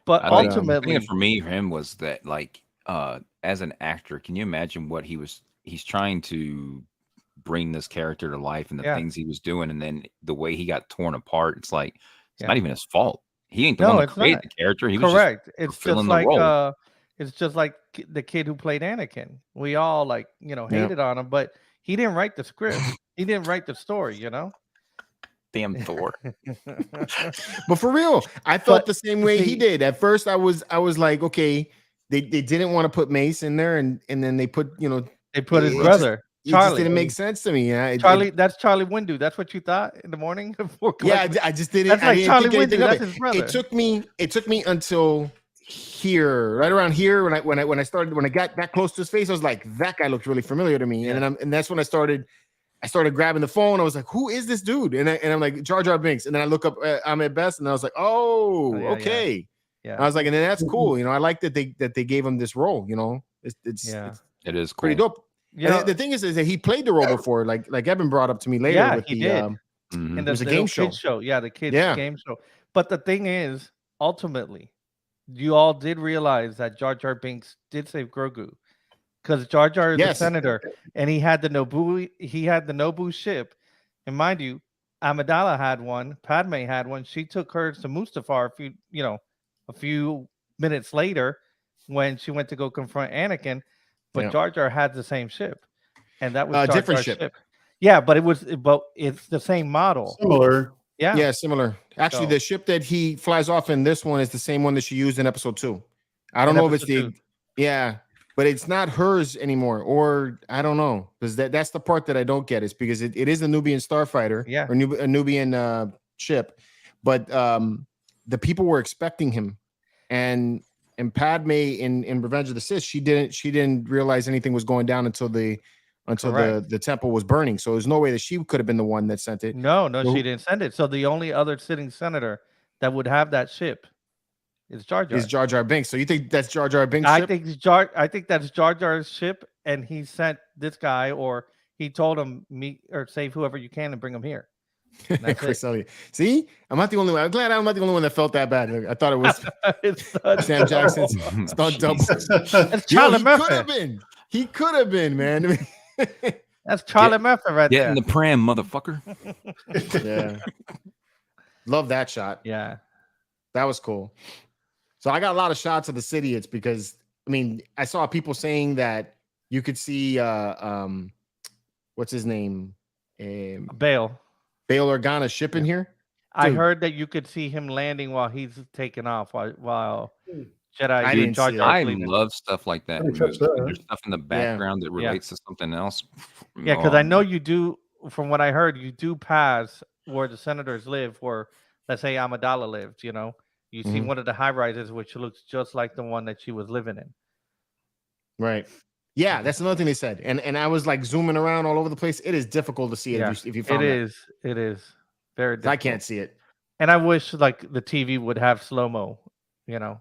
Speaker 3: But
Speaker 4: I think the
Speaker 3: ultimately,
Speaker 4: thing for me, for him, was that like as an actor, can you imagine what he's trying to bring this character to life and the
Speaker 3: Yeah.
Speaker 4: things he was doing, and then the way he got torn apart. It's like it's
Speaker 3: Yeah.
Speaker 4: not even his fault. He ain't the
Speaker 3: No,
Speaker 4: one that
Speaker 3: it's
Speaker 4: created
Speaker 3: not.
Speaker 4: the character. He was
Speaker 3: correct. It's
Speaker 4: fulfilling
Speaker 3: just
Speaker 4: the
Speaker 3: like
Speaker 4: role.
Speaker 3: it's just like the kid who played Anakin. We all like, you know,
Speaker 2: Yeah.
Speaker 3: hated on him, but he didn't write the script. He didn't write the story, you know.
Speaker 4: Damn Thor.
Speaker 2: But for real, I felt
Speaker 3: But
Speaker 2: the same way he
Speaker 3: see-
Speaker 2: did. At first, I was like, okay, they didn't want to put Mace in there, and then they put, you know,
Speaker 3: They put his
Speaker 2: it just-
Speaker 3: brother,
Speaker 2: it just
Speaker 3: Charlie.
Speaker 2: didn't make sense to me. Yeah,
Speaker 3: Charlie, that's Charlie Windu. That's what you thought in the morning before.
Speaker 2: Yeah,
Speaker 3: collecting-
Speaker 2: I just didn't.
Speaker 3: That's
Speaker 2: I
Speaker 3: like
Speaker 2: didn't
Speaker 3: Charlie
Speaker 2: think anything
Speaker 3: Windu.
Speaker 2: of
Speaker 3: That's
Speaker 2: it.
Speaker 3: his brother.
Speaker 2: It took me until here, right around here, when I got that close to his face, I was like, that guy looks really familiar to me.
Speaker 3: Yeah.
Speaker 2: And that's when I started grabbing the phone. I was like, who is this dude? And I'm like, Jar Jar Binks. And then I look up Ahmed Best, and I was like,
Speaker 3: Oh, yeah,
Speaker 2: okay.
Speaker 3: Yeah.
Speaker 2: And I was like, and then that's cool. You know, I like that they gave him this role. You know, it's
Speaker 3: Yeah.
Speaker 4: It is cool.
Speaker 2: pretty dope.
Speaker 3: You
Speaker 2: And
Speaker 3: know,
Speaker 2: the thing is that he played the role before, like Evan brought up to me later
Speaker 3: Yeah,
Speaker 2: with
Speaker 3: he
Speaker 2: the
Speaker 3: did.
Speaker 4: Mhm.
Speaker 3: in
Speaker 2: it was a
Speaker 3: little
Speaker 2: game
Speaker 3: kids show. Yeah, the kids
Speaker 2: Yeah.
Speaker 3: game show. But the thing is, ultimately, you all did realize that Jar Jar Binks did save Grogu, because Jar Jar is a
Speaker 2: Yes.
Speaker 3: senator, and he had the Naboo ship. And mind you, Amidala had one, Padme had one. She took hers to Mustafar a few minutes later when she went to go confront Anakin. But
Speaker 2: Yeah.
Speaker 3: Jar Jar had the same ship, and that was Jar
Speaker 2: different
Speaker 3: Jar's
Speaker 2: ship.
Speaker 3: Yeah, but it's the same model.
Speaker 5: Similar.
Speaker 3: Yeah.
Speaker 2: Yeah, similar. Actually,
Speaker 3: So-
Speaker 2: the ship that he flies off in this one is the same one that she used in episode 2. I don't
Speaker 3: In
Speaker 2: know if it's
Speaker 3: episode
Speaker 2: the 2. But it's not hers anymore, or I don't know, because that's the part that I don't get, is because it is a Nubian starfighter,
Speaker 3: Yeah.
Speaker 2: or a Nubian ship, but the people were expecting him, and Padme in Revenge of the Sith, she didn't realize anything was going down until the temple was burning. So there's no way that she could have been the one that sent it.
Speaker 3: No,
Speaker 2: So-
Speaker 3: she didn't send it. So the only other sitting senator that would have that ship is Jar Jar.
Speaker 2: Is Jar Jar Binks. So you think that's Jar Jar Binks'
Speaker 3: I
Speaker 2: ship?
Speaker 3: think that's Jar Jar's ship, and he sent this guy, or he told him meet or save whoever you can and bring him here. That's
Speaker 2: Chris
Speaker 3: it.
Speaker 2: Elliott. See, I'm not the only one. I'm glad I'm not the only one that felt that bad. I thought it was
Speaker 3: It's not
Speaker 2: Sam
Speaker 3: so-
Speaker 2: Jackson's stunt double.
Speaker 3: That's
Speaker 2: Yo,
Speaker 3: Charlie
Speaker 2: he could
Speaker 3: Murphy.
Speaker 2: have been. He could have been, man.
Speaker 3: That's Charlie Murphy right
Speaker 4: Get
Speaker 3: there.
Speaker 4: in the pram, motherfucker.
Speaker 2: Yeah. Love that shot.
Speaker 3: Yeah.
Speaker 2: That was cool. So I got a lot of shots of the city. It's because, I mean, I saw people saying that you could see what's his name?
Speaker 3: Bail.
Speaker 2: Bail Organa's ship in here.
Speaker 3: I
Speaker 2: Dude.
Speaker 3: heard that you could see him landing while he's taking off while Jedi
Speaker 2: I
Speaker 3: and
Speaker 2: didn't
Speaker 3: Jar
Speaker 2: see it.
Speaker 3: Jar's
Speaker 4: I
Speaker 3: leaving.
Speaker 4: love stuff like that.
Speaker 5: I didn't
Speaker 4: When
Speaker 5: catch that.
Speaker 4: there's stuff in the background that relates to something else.
Speaker 3: Yeah, because I know you do. From what I heard, you do pass where the senators live, where let's say Amidala lived. You know, you see
Speaker 2: Mhm.
Speaker 3: one of the high rises, which looks just like the one that she was living in.
Speaker 2: Right. Yeah, that's another thing they said. And I was like zooming around all over the place. It is difficult to see it
Speaker 3: Yeah,
Speaker 2: if you found
Speaker 3: It is very.
Speaker 2: I
Speaker 3: Difficult.
Speaker 2: can't see it.
Speaker 3: And I wish like the TV would have slow mo. You know.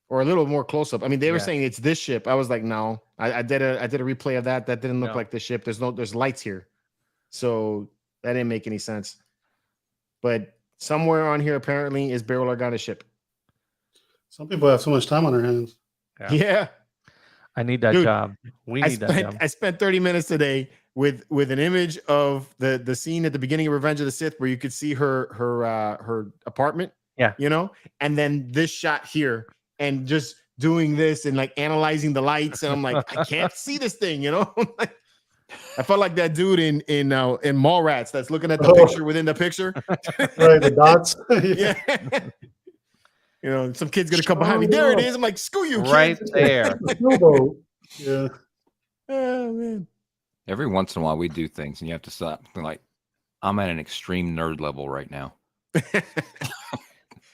Speaker 2: Or a little more close up. I mean, they were
Speaker 3: Yeah.
Speaker 2: saying it's this ship. I was like, no. I did a replay of that. That didn't look
Speaker 3: No.
Speaker 2: like the ship. There's lights here. So that didn't make any sense. But somewhere on here apparently is Bail Organa's ship.
Speaker 5: Some people have so much time on their hands.
Speaker 3: Yeah.
Speaker 2: Yeah.
Speaker 3: I need that
Speaker 2: Dude,
Speaker 3: job. We need that job.
Speaker 2: I spent 30 minutes today with an image of the scene at the beginning of Revenge of the Sith where you could see her apartment.
Speaker 3: Yeah.
Speaker 2: You know, and then this shot here and just doing this and like analyzing the lights. And I'm like, I can't see this thing, you know? Like, I felt like that dude in Mallrats that's looking at the picture within the picture.
Speaker 5: Right, the dots.
Speaker 2: Yeah. You know, some kid's gonna come behind me. There it is. I'm like, screw you,
Speaker 3: Right
Speaker 2: kid.
Speaker 3: there.
Speaker 5: Snowboat. Yeah.
Speaker 2: Oh man.
Speaker 4: Every once in a while, we do things, and you have to stop. Like, I'm at an extreme nerd level right now.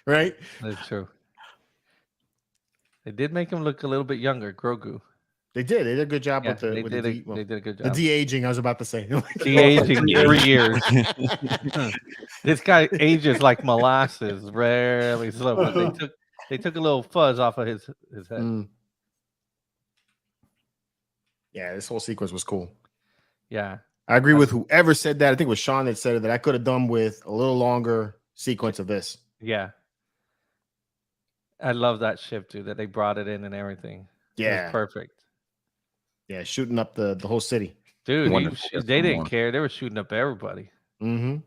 Speaker 2: Right?
Speaker 3: That's true. They did make him look a little bit younger, Grogu.
Speaker 2: They did a good job
Speaker 3: Yeah,
Speaker 2: with the
Speaker 3: they did a good job.
Speaker 2: de-aging. I was about to say
Speaker 3: De-aging 3 years. This guy ages like molasses, rarely slow. But they took a little fuzz off of his head.
Speaker 2: Mm. Yeah, this whole sequence was cool.
Speaker 3: Yeah,
Speaker 2: I agree with whoever said that. I think it was Sean that said it, that I could have done with a little longer sequence of this.
Speaker 3: yeah. I love that ship too. That they brought it in and everything. It
Speaker 2: Yeah,
Speaker 3: was perfect,
Speaker 2: yeah, shooting up the whole city.
Speaker 3: dude.
Speaker 4: Wonderful.
Speaker 3: They didn't care. They were shooting up everybody.
Speaker 2: Mm-hmm.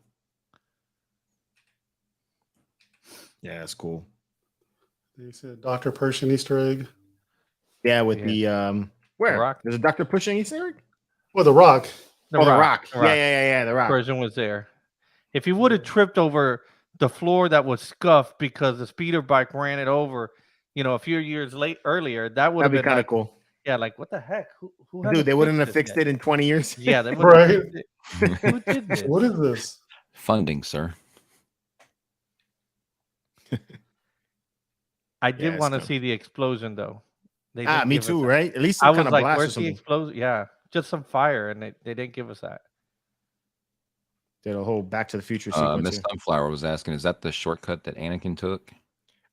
Speaker 2: Yeah, that's cool.
Speaker 5: They said Dr. Pershing Easter egg.
Speaker 2: Yeah, with
Speaker 3: Yeah.
Speaker 2: the where
Speaker 3: Rock.
Speaker 2: there's a Dr. Pushing Easter egg?
Speaker 5: Well, the Rock.
Speaker 2: The Rock. Yeah, the Rock.
Speaker 3: Persian was there. If he would have tripped over the floor that was scuffed because the speeder bike ran it over, a few years earlier, that would have
Speaker 2: That'd be
Speaker 3: been
Speaker 2: kind of cool.
Speaker 3: Yeah, like what the heck? Who
Speaker 2: Dude, they wouldn't have fixed it in 20 years.
Speaker 3: Yeah, they
Speaker 5: Right.
Speaker 3: wouldn't have fixed it. Who did this?
Speaker 5: What is this?
Speaker 4: Funding, sir.
Speaker 3: I
Speaker 2: Yeah,
Speaker 3: did
Speaker 2: it's
Speaker 3: want to
Speaker 2: dope.
Speaker 3: see the explosion though. They
Speaker 2: Ah,
Speaker 3: didn't
Speaker 2: me
Speaker 3: give us
Speaker 2: too,
Speaker 3: that.
Speaker 2: right? At least
Speaker 3: I
Speaker 2: some
Speaker 3: was
Speaker 2: kind of
Speaker 3: like,
Speaker 2: blast or
Speaker 3: where's the
Speaker 2: something.
Speaker 3: explosion? Yeah, just some fire, and they didn't give us that.
Speaker 2: Did a whole Back to the Future sequence.
Speaker 4: Miss
Speaker 2: here.
Speaker 4: Sunflower was asking, is that the shortcut that Anakin took?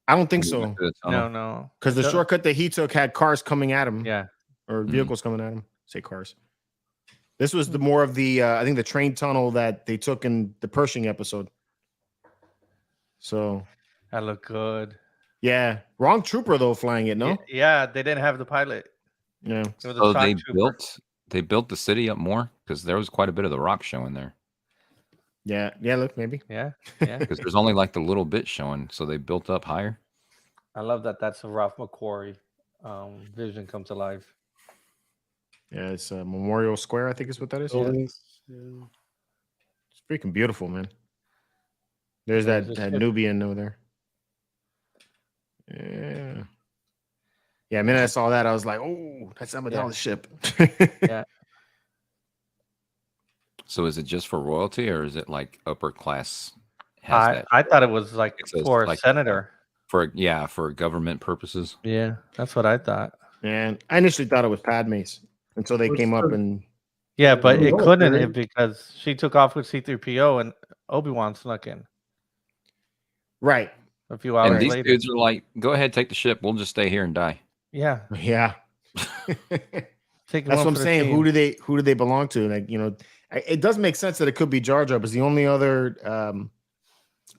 Speaker 2: I don't think
Speaker 4: When he
Speaker 2: so,
Speaker 4: went through the tunnel?
Speaker 3: No.
Speaker 2: because the
Speaker 3: No.
Speaker 2: shortcut that he took had cars coming at him.
Speaker 3: Yeah,
Speaker 2: Or vehicles coming at him. Say cars. This was the more of the I think the train tunnel that they took in the Pershing episode. So
Speaker 3: that looked good.
Speaker 2: yeah, wrong trooper though flying it. No,
Speaker 3: Yeah, they didn't have the pilot.
Speaker 2: yeah,
Speaker 3: It was a
Speaker 4: So
Speaker 3: shock
Speaker 4: they
Speaker 3: trooper.
Speaker 4: built the city up more because there was quite a bit of the rock showing there.
Speaker 2: yeah. Look, maybe.
Speaker 3: Yeah.
Speaker 4: Because there's only like the little bit showing, so they built up higher.
Speaker 3: I love that. That's a Ralph McQuarrie vision come to life.
Speaker 2: Yeah, it's Memorial Square. I think is what that is. Yeah.
Speaker 5: Buildings. Yeah.
Speaker 2: It's freaking beautiful, man. There's
Speaker 3: There's
Speaker 2: that
Speaker 3: a ship.
Speaker 2: Nubian over there. Yeah. Yeah, the minute I saw that, I was like, oh, that's Amidala's ship.
Speaker 3: Yeah.
Speaker 4: So is it just for royalty or is it like upper class? Has that
Speaker 3: I thought it was like
Speaker 4: It says
Speaker 3: for a
Speaker 4: like-
Speaker 3: senator.
Speaker 4: for government purposes?
Speaker 3: Yeah, that's what I thought.
Speaker 2: And I initially thought it was Padme's until they
Speaker 5: What's
Speaker 2: came up
Speaker 5: the-
Speaker 2: and
Speaker 3: Yeah, but it
Speaker 5: Oh,
Speaker 3: couldn't
Speaker 5: really?
Speaker 3: have because she took off with C-3PO and Obi-Wan snuck in
Speaker 2: right.
Speaker 3: a few
Speaker 4: And
Speaker 3: hours
Speaker 4: these
Speaker 3: later.
Speaker 4: dudes are like, go ahead, take the ship. We'll just stay here and die.
Speaker 3: Yeah,
Speaker 2: Yeah.
Speaker 3: take
Speaker 2: That's what
Speaker 3: one
Speaker 2: I'm
Speaker 3: for the
Speaker 2: saying.
Speaker 3: team.
Speaker 2: Who do they belong to? Like, it does make sense that it could be Jar Jar, because the only other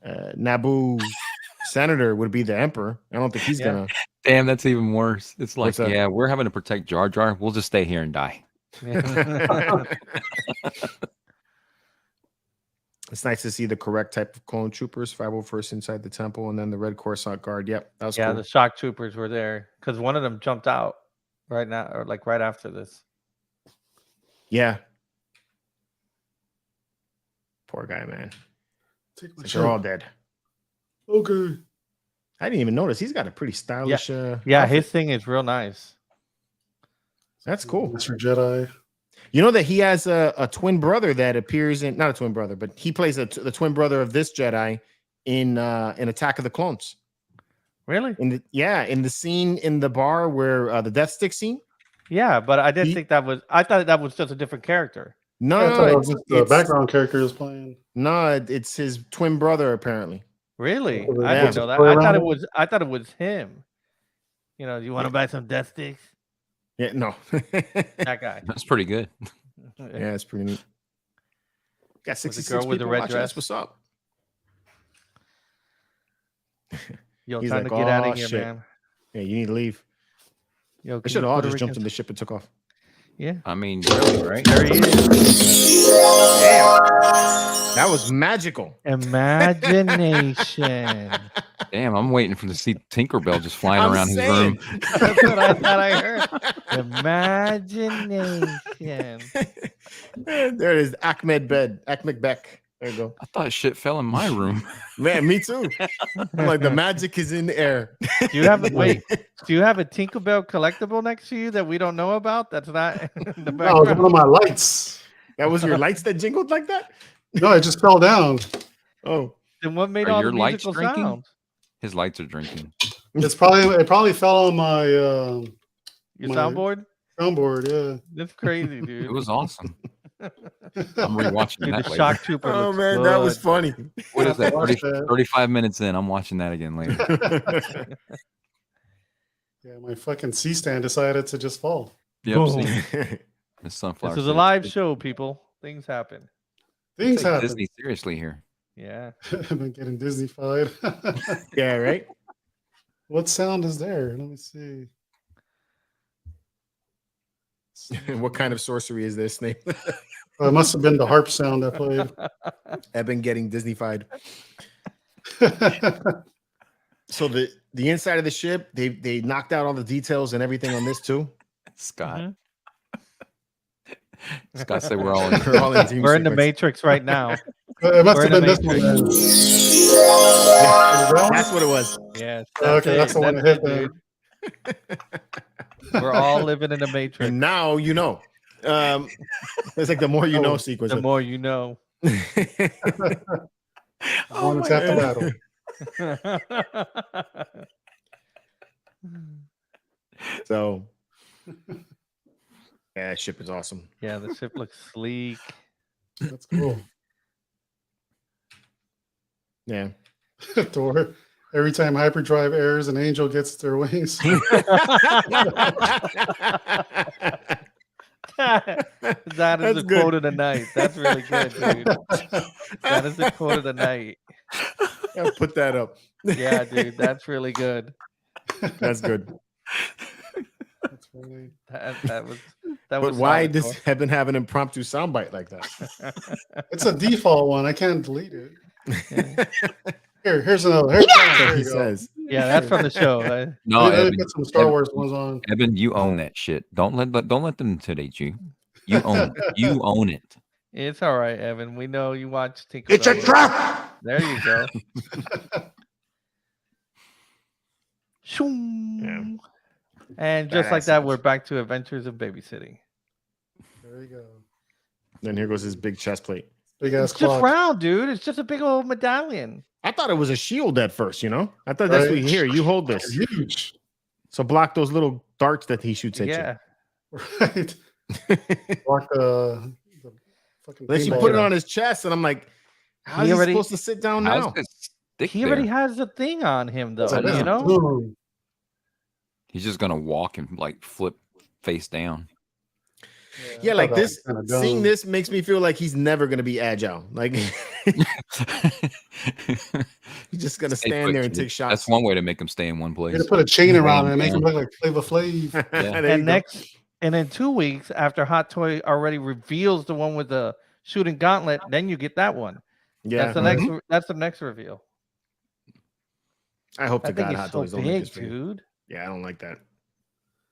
Speaker 2: Naboo senator would be the Emperor. I don't think he's
Speaker 3: Yeah.
Speaker 2: gonna.
Speaker 4: Damn, that's even worse. It's like,
Speaker 2: What's that?
Speaker 4: yeah, we're having to protect Jar Jar. We'll just stay here and die.
Speaker 3: Yeah.
Speaker 2: It's nice to see the correct type of clone troopers, 501st inside the temple, and then the Red Coruscant Guard. Yep, that was
Speaker 3: Yeah,
Speaker 2: cool.
Speaker 3: the shock troopers were there because one of them jumped out right now, or like right after this.
Speaker 2: Yeah. Poor guy, man.
Speaker 5: Take my
Speaker 2: They're all
Speaker 5: shot.
Speaker 2: dead.
Speaker 5: Okay.
Speaker 2: I didn't even notice. He's got a pretty stylish.
Speaker 3: Yeah,
Speaker 2: outfit.
Speaker 3: his thing is real nice.
Speaker 2: That's cool.
Speaker 5: Mr. Jedi.
Speaker 2: You know that he has a twin brother that appears in, not a twin brother, but he plays the twin brother of this Jedi in Attack of the Clones.
Speaker 3: Really?
Speaker 2: In the scene in the bar where the Death Stick scene.
Speaker 3: Yeah, but I didn't
Speaker 2: He-
Speaker 3: think that was. I thought that was just a different character.
Speaker 2: No,
Speaker 5: I thought it was
Speaker 2: it's,
Speaker 5: just the background character is playing.
Speaker 2: No, it's his twin brother apparently.
Speaker 3: Really?
Speaker 5: Yeah.
Speaker 3: I didn't know that.
Speaker 5: Play
Speaker 3: I thought
Speaker 5: around
Speaker 3: it
Speaker 5: it?
Speaker 3: was. I thought it was him. You want to buy some death sticks?
Speaker 2: Yeah, no.
Speaker 3: That guy.
Speaker 4: That's pretty good.
Speaker 2: Yeah, it's pretty neat. Got
Speaker 3: the
Speaker 2: 66
Speaker 3: girl with the
Speaker 2: people
Speaker 3: red
Speaker 2: watching.
Speaker 3: dress?
Speaker 2: That's what's up.
Speaker 3: Yo,
Speaker 2: He's
Speaker 3: time
Speaker 2: like,
Speaker 3: to get out
Speaker 2: "Oh,
Speaker 3: of here,
Speaker 2: shit."
Speaker 3: man.
Speaker 2: Yeah, you need to leave.
Speaker 3: Yo,
Speaker 2: They
Speaker 3: can
Speaker 2: should
Speaker 3: you
Speaker 2: have all
Speaker 3: Puerto
Speaker 2: just jumped in
Speaker 3: Ricans-
Speaker 2: the ship and took off.
Speaker 3: Yeah,
Speaker 4: I mean, really, right?
Speaker 3: there he is.
Speaker 2: That was magical.
Speaker 3: Imagination.
Speaker 4: Damn, I'm waiting for to see Tinkerbell just flying
Speaker 2: I'm
Speaker 4: around his
Speaker 2: saying.
Speaker 4: room.
Speaker 3: That's what I thought I heard. Imagination.
Speaker 2: There it is. Ahmed Beck. There you go.
Speaker 4: I thought shit fell in my room.
Speaker 2: Man, me too. I'm like, the magic is in the air.
Speaker 3: Do you have a Tinkerbell collectible next to you that we don't know about? That's not in the
Speaker 5: No,
Speaker 3: background.
Speaker 5: one of my lights.
Speaker 2: That was your lights that jingled like that?
Speaker 5: No, it just fell down.
Speaker 2: Oh.
Speaker 3: Then what made
Speaker 4: Are
Speaker 3: all
Speaker 4: your
Speaker 3: the
Speaker 4: lights
Speaker 3: musical
Speaker 4: drinking?
Speaker 3: sounds?
Speaker 4: His lights are drinking.
Speaker 5: It probably fell on my
Speaker 3: Your
Speaker 5: My-
Speaker 3: soundboard?
Speaker 5: soundboard. Yeah.
Speaker 3: That's crazy,
Speaker 4: It
Speaker 3: dude.
Speaker 4: was awesome. I'm rewatching
Speaker 3: Dude,
Speaker 4: that
Speaker 3: the
Speaker 4: later.
Speaker 3: shock trooper.
Speaker 2: Oh
Speaker 3: looks
Speaker 2: man, that was
Speaker 3: good.
Speaker 2: funny.
Speaker 4: What is that?
Speaker 5: Watch
Speaker 4: 30,
Speaker 5: that.
Speaker 4: 35 minutes in. I'm watching that again later.
Speaker 5: Yeah, my fucking C stand decided to just fall.
Speaker 4: Yep.
Speaker 3: Boom.
Speaker 4: See, the sunflower.
Speaker 3: This is a
Speaker 4: said
Speaker 3: live
Speaker 4: it's-
Speaker 3: show, people. Things happen.
Speaker 5: Things
Speaker 4: take
Speaker 5: happen.
Speaker 4: Disney seriously here.
Speaker 3: Yeah.
Speaker 5: I've been getting Disney-fied.
Speaker 2: Yeah, right?
Speaker 5: What sound is there? Let me see.
Speaker 2: What kind of sorcery is this, Snape?
Speaker 5: Oh, it must have been the harp sound I played.
Speaker 2: I've been getting Disney-fied. So the inside of the ship, they knocked out all the details and everything on this too.
Speaker 4: Scott.
Speaker 3: Mhm.
Speaker 4: Scott said we're all in.
Speaker 2: We're all in team
Speaker 3: We're in the
Speaker 2: sequence.
Speaker 3: Matrix right now.
Speaker 5: It must
Speaker 3: We're
Speaker 5: have
Speaker 3: in
Speaker 5: been
Speaker 3: the
Speaker 5: this one.
Speaker 3: Matrix.
Speaker 5: Then.
Speaker 2: That's what it was.
Speaker 3: Yes.
Speaker 5: Okay, that's the one that hit
Speaker 3: it,
Speaker 5: then.
Speaker 3: dude. We're all living in the Matrix.
Speaker 2: And now you know. It's like the more you know
Speaker 5: Oh,
Speaker 2: sequence.
Speaker 3: The more you know.
Speaker 5: I want to tap the battle.
Speaker 2: So yeah, that ship is awesome.
Speaker 3: Yeah, the ship looks sleek.
Speaker 5: That's cool.
Speaker 2: Yeah.
Speaker 5: Thor. Every time Hyperdrive airs, an angel gets their wings.
Speaker 3: That is
Speaker 2: That's
Speaker 3: the
Speaker 2: good.
Speaker 3: quote of the night. That's really good, dude. That is the quote of the night.
Speaker 2: I'll put that up.
Speaker 3: Yeah, dude, that's really good.
Speaker 2: That's good.
Speaker 5: That's funny.
Speaker 3: That was.
Speaker 2: But why
Speaker 3: solid,
Speaker 2: does
Speaker 3: Thor.
Speaker 2: Heaven have an impromptu soundbite like that?
Speaker 5: It's a default one. I can't delete it.
Speaker 3: Yeah.
Speaker 5: Here's another. Here's
Speaker 2: That's
Speaker 5: another.
Speaker 2: what
Speaker 5: There
Speaker 2: he
Speaker 5: you go.
Speaker 2: says.
Speaker 3: Yeah, that's from the show. Right?
Speaker 4: No,
Speaker 5: Let me
Speaker 4: Evan,
Speaker 5: put some Star Wars ones on.
Speaker 4: Evan, you own that shit. Don't let them intimidate you. You own it. You own it.
Speaker 3: It's all right, Evan. We know you watch Tinkerbell.
Speaker 2: It's a trap.
Speaker 3: There you go.
Speaker 2: Yeah.
Speaker 3: Shoom. And just like
Speaker 2: Badass
Speaker 3: that,
Speaker 2: sequence.
Speaker 3: we're back to Adventures of Babysitting.
Speaker 5: There you go.
Speaker 2: Then here goes his big chest plate.
Speaker 5: Big ass
Speaker 3: It's just
Speaker 5: clock.
Speaker 3: round, dude. It's just a big old medallion.
Speaker 2: I thought it was a shield at first, you know? I thought that's
Speaker 5: Right.
Speaker 2: what here, you hold this.
Speaker 5: It's huge.
Speaker 2: So block those little darts that he shoots at
Speaker 3: Yeah.
Speaker 5: Right.
Speaker 2: you.
Speaker 5: Block the fucking
Speaker 2: Unless you
Speaker 5: paintball
Speaker 2: put it
Speaker 5: gun.
Speaker 2: on his chest, and I'm like, how's
Speaker 3: He
Speaker 2: he
Speaker 3: already-
Speaker 2: supposed to sit down
Speaker 4: How's
Speaker 2: now?
Speaker 4: this stick
Speaker 3: He
Speaker 4: there?
Speaker 3: already has the thing on him, though.
Speaker 5: It's like,
Speaker 3: You know?
Speaker 5: boom.
Speaker 4: He's just gonna walk and like flip face down.
Speaker 2: Yeah,
Speaker 5: I
Speaker 2: like
Speaker 5: thought that
Speaker 2: this.
Speaker 5: was kinda
Speaker 2: Seeing
Speaker 5: dumb.
Speaker 2: this makes me feel like he's never going to be agile. Like he's just going to
Speaker 4: Stay
Speaker 2: stand
Speaker 4: put,
Speaker 2: there and
Speaker 4: kid.
Speaker 2: take shots.
Speaker 4: That's one way to make him stay in one
Speaker 5: You
Speaker 4: place.
Speaker 5: gotta put a chain around it and make
Speaker 4: down.
Speaker 5: him look like Flavor Flav.
Speaker 2: There you
Speaker 3: And
Speaker 2: go.
Speaker 3: and in 2 weeks, after Hot Toy already reveals the one with the shooting gauntlet, then you get that one.
Speaker 2: Yeah,
Speaker 3: That's the next reveal.
Speaker 2: I hope to
Speaker 3: I think
Speaker 2: God
Speaker 3: it's
Speaker 2: Hot
Speaker 3: so
Speaker 2: Toys don't make
Speaker 3: big,
Speaker 2: this figure.
Speaker 3: dude.
Speaker 2: Yeah, I don't like that.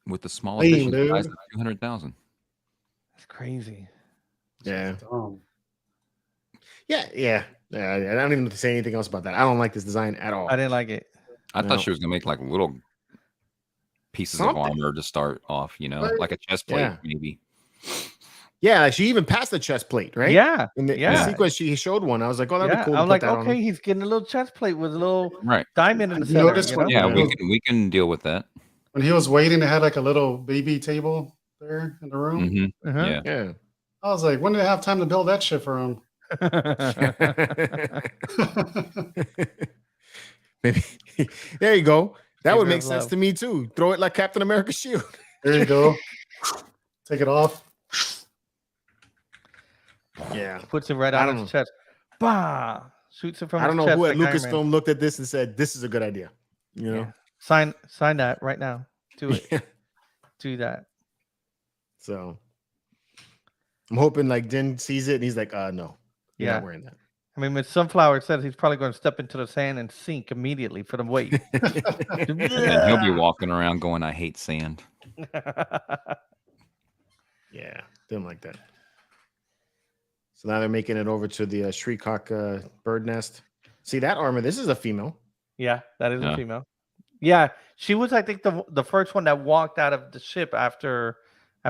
Speaker 4: With the small
Speaker 5: Lame,
Speaker 4: edition
Speaker 5: dude.
Speaker 4: price of 200,000.
Speaker 3: That's crazy.
Speaker 2: Yeah,
Speaker 5: Dumb.
Speaker 2: yeah. I don't even have to say anything else about that. I don't like this design at all.
Speaker 3: I didn't like it.
Speaker 4: I
Speaker 2: No.
Speaker 4: thought she was gonna make like little pieces
Speaker 2: Something.
Speaker 4: of armor to start off, you know,
Speaker 5: Right.
Speaker 4: like a chest plate,
Speaker 2: Yeah.
Speaker 4: maybe.
Speaker 2: Yeah, like she even passed the chest plate, right?
Speaker 3: Yeah.
Speaker 2: In the
Speaker 3: Yeah.
Speaker 2: sequence, she showed one. I was like, oh, that'd
Speaker 3: Yeah.
Speaker 2: be cool. To
Speaker 3: I'm
Speaker 2: put
Speaker 3: like,
Speaker 2: that on
Speaker 3: okay,
Speaker 2: him.
Speaker 3: he's getting a little chest plate with a little
Speaker 4: Right.
Speaker 3: diamond in the
Speaker 5: You
Speaker 3: center.
Speaker 5: noticed
Speaker 3: You know?
Speaker 5: when-
Speaker 4: Yeah,
Speaker 5: Yeah.
Speaker 4: we can deal with that.
Speaker 5: When he was waiting, they had like a little baby table there in the room.
Speaker 4: Hmm
Speaker 3: Uh-huh.
Speaker 4: Yeah.
Speaker 2: Yeah.
Speaker 5: I was like, when did they have time to build that shit for him?
Speaker 2: Maybe there you go. That
Speaker 3: Give
Speaker 2: would
Speaker 3: her
Speaker 2: make sense
Speaker 3: love.
Speaker 2: to me too. Throw it like Captain America's shield.
Speaker 5: There you go. Take it off.
Speaker 2: Yeah.
Speaker 3: Puts it right
Speaker 2: I
Speaker 3: on
Speaker 2: don't
Speaker 3: his
Speaker 2: know.
Speaker 3: chest. Bah! Shoots it from
Speaker 2: I don't
Speaker 3: his
Speaker 2: know
Speaker 3: chest
Speaker 2: who at
Speaker 3: like Iron Man.
Speaker 2: Lucasfilm looked at this and said, this is a good idea. You know?
Speaker 3: Yeah. Sign that right now. Do it. Do that.
Speaker 2: So I'm hoping like Din sees it and he's like, no, you're
Speaker 3: Yeah.
Speaker 2: not wearing that.
Speaker 3: I mean, with Sunflower says he's probably going to step into the sand and sink immediately for the weight.
Speaker 4: And then he'll be walking around going, I hate sand.
Speaker 2: Yeah. Didn't like that. So now they're making it over to the Shriekhawk bird nest. See that armor? This is a female.
Speaker 3: Yeah, that is a
Speaker 4: Yeah.
Speaker 3: female. Yeah, she was, I think, the first one that walked out of the ship after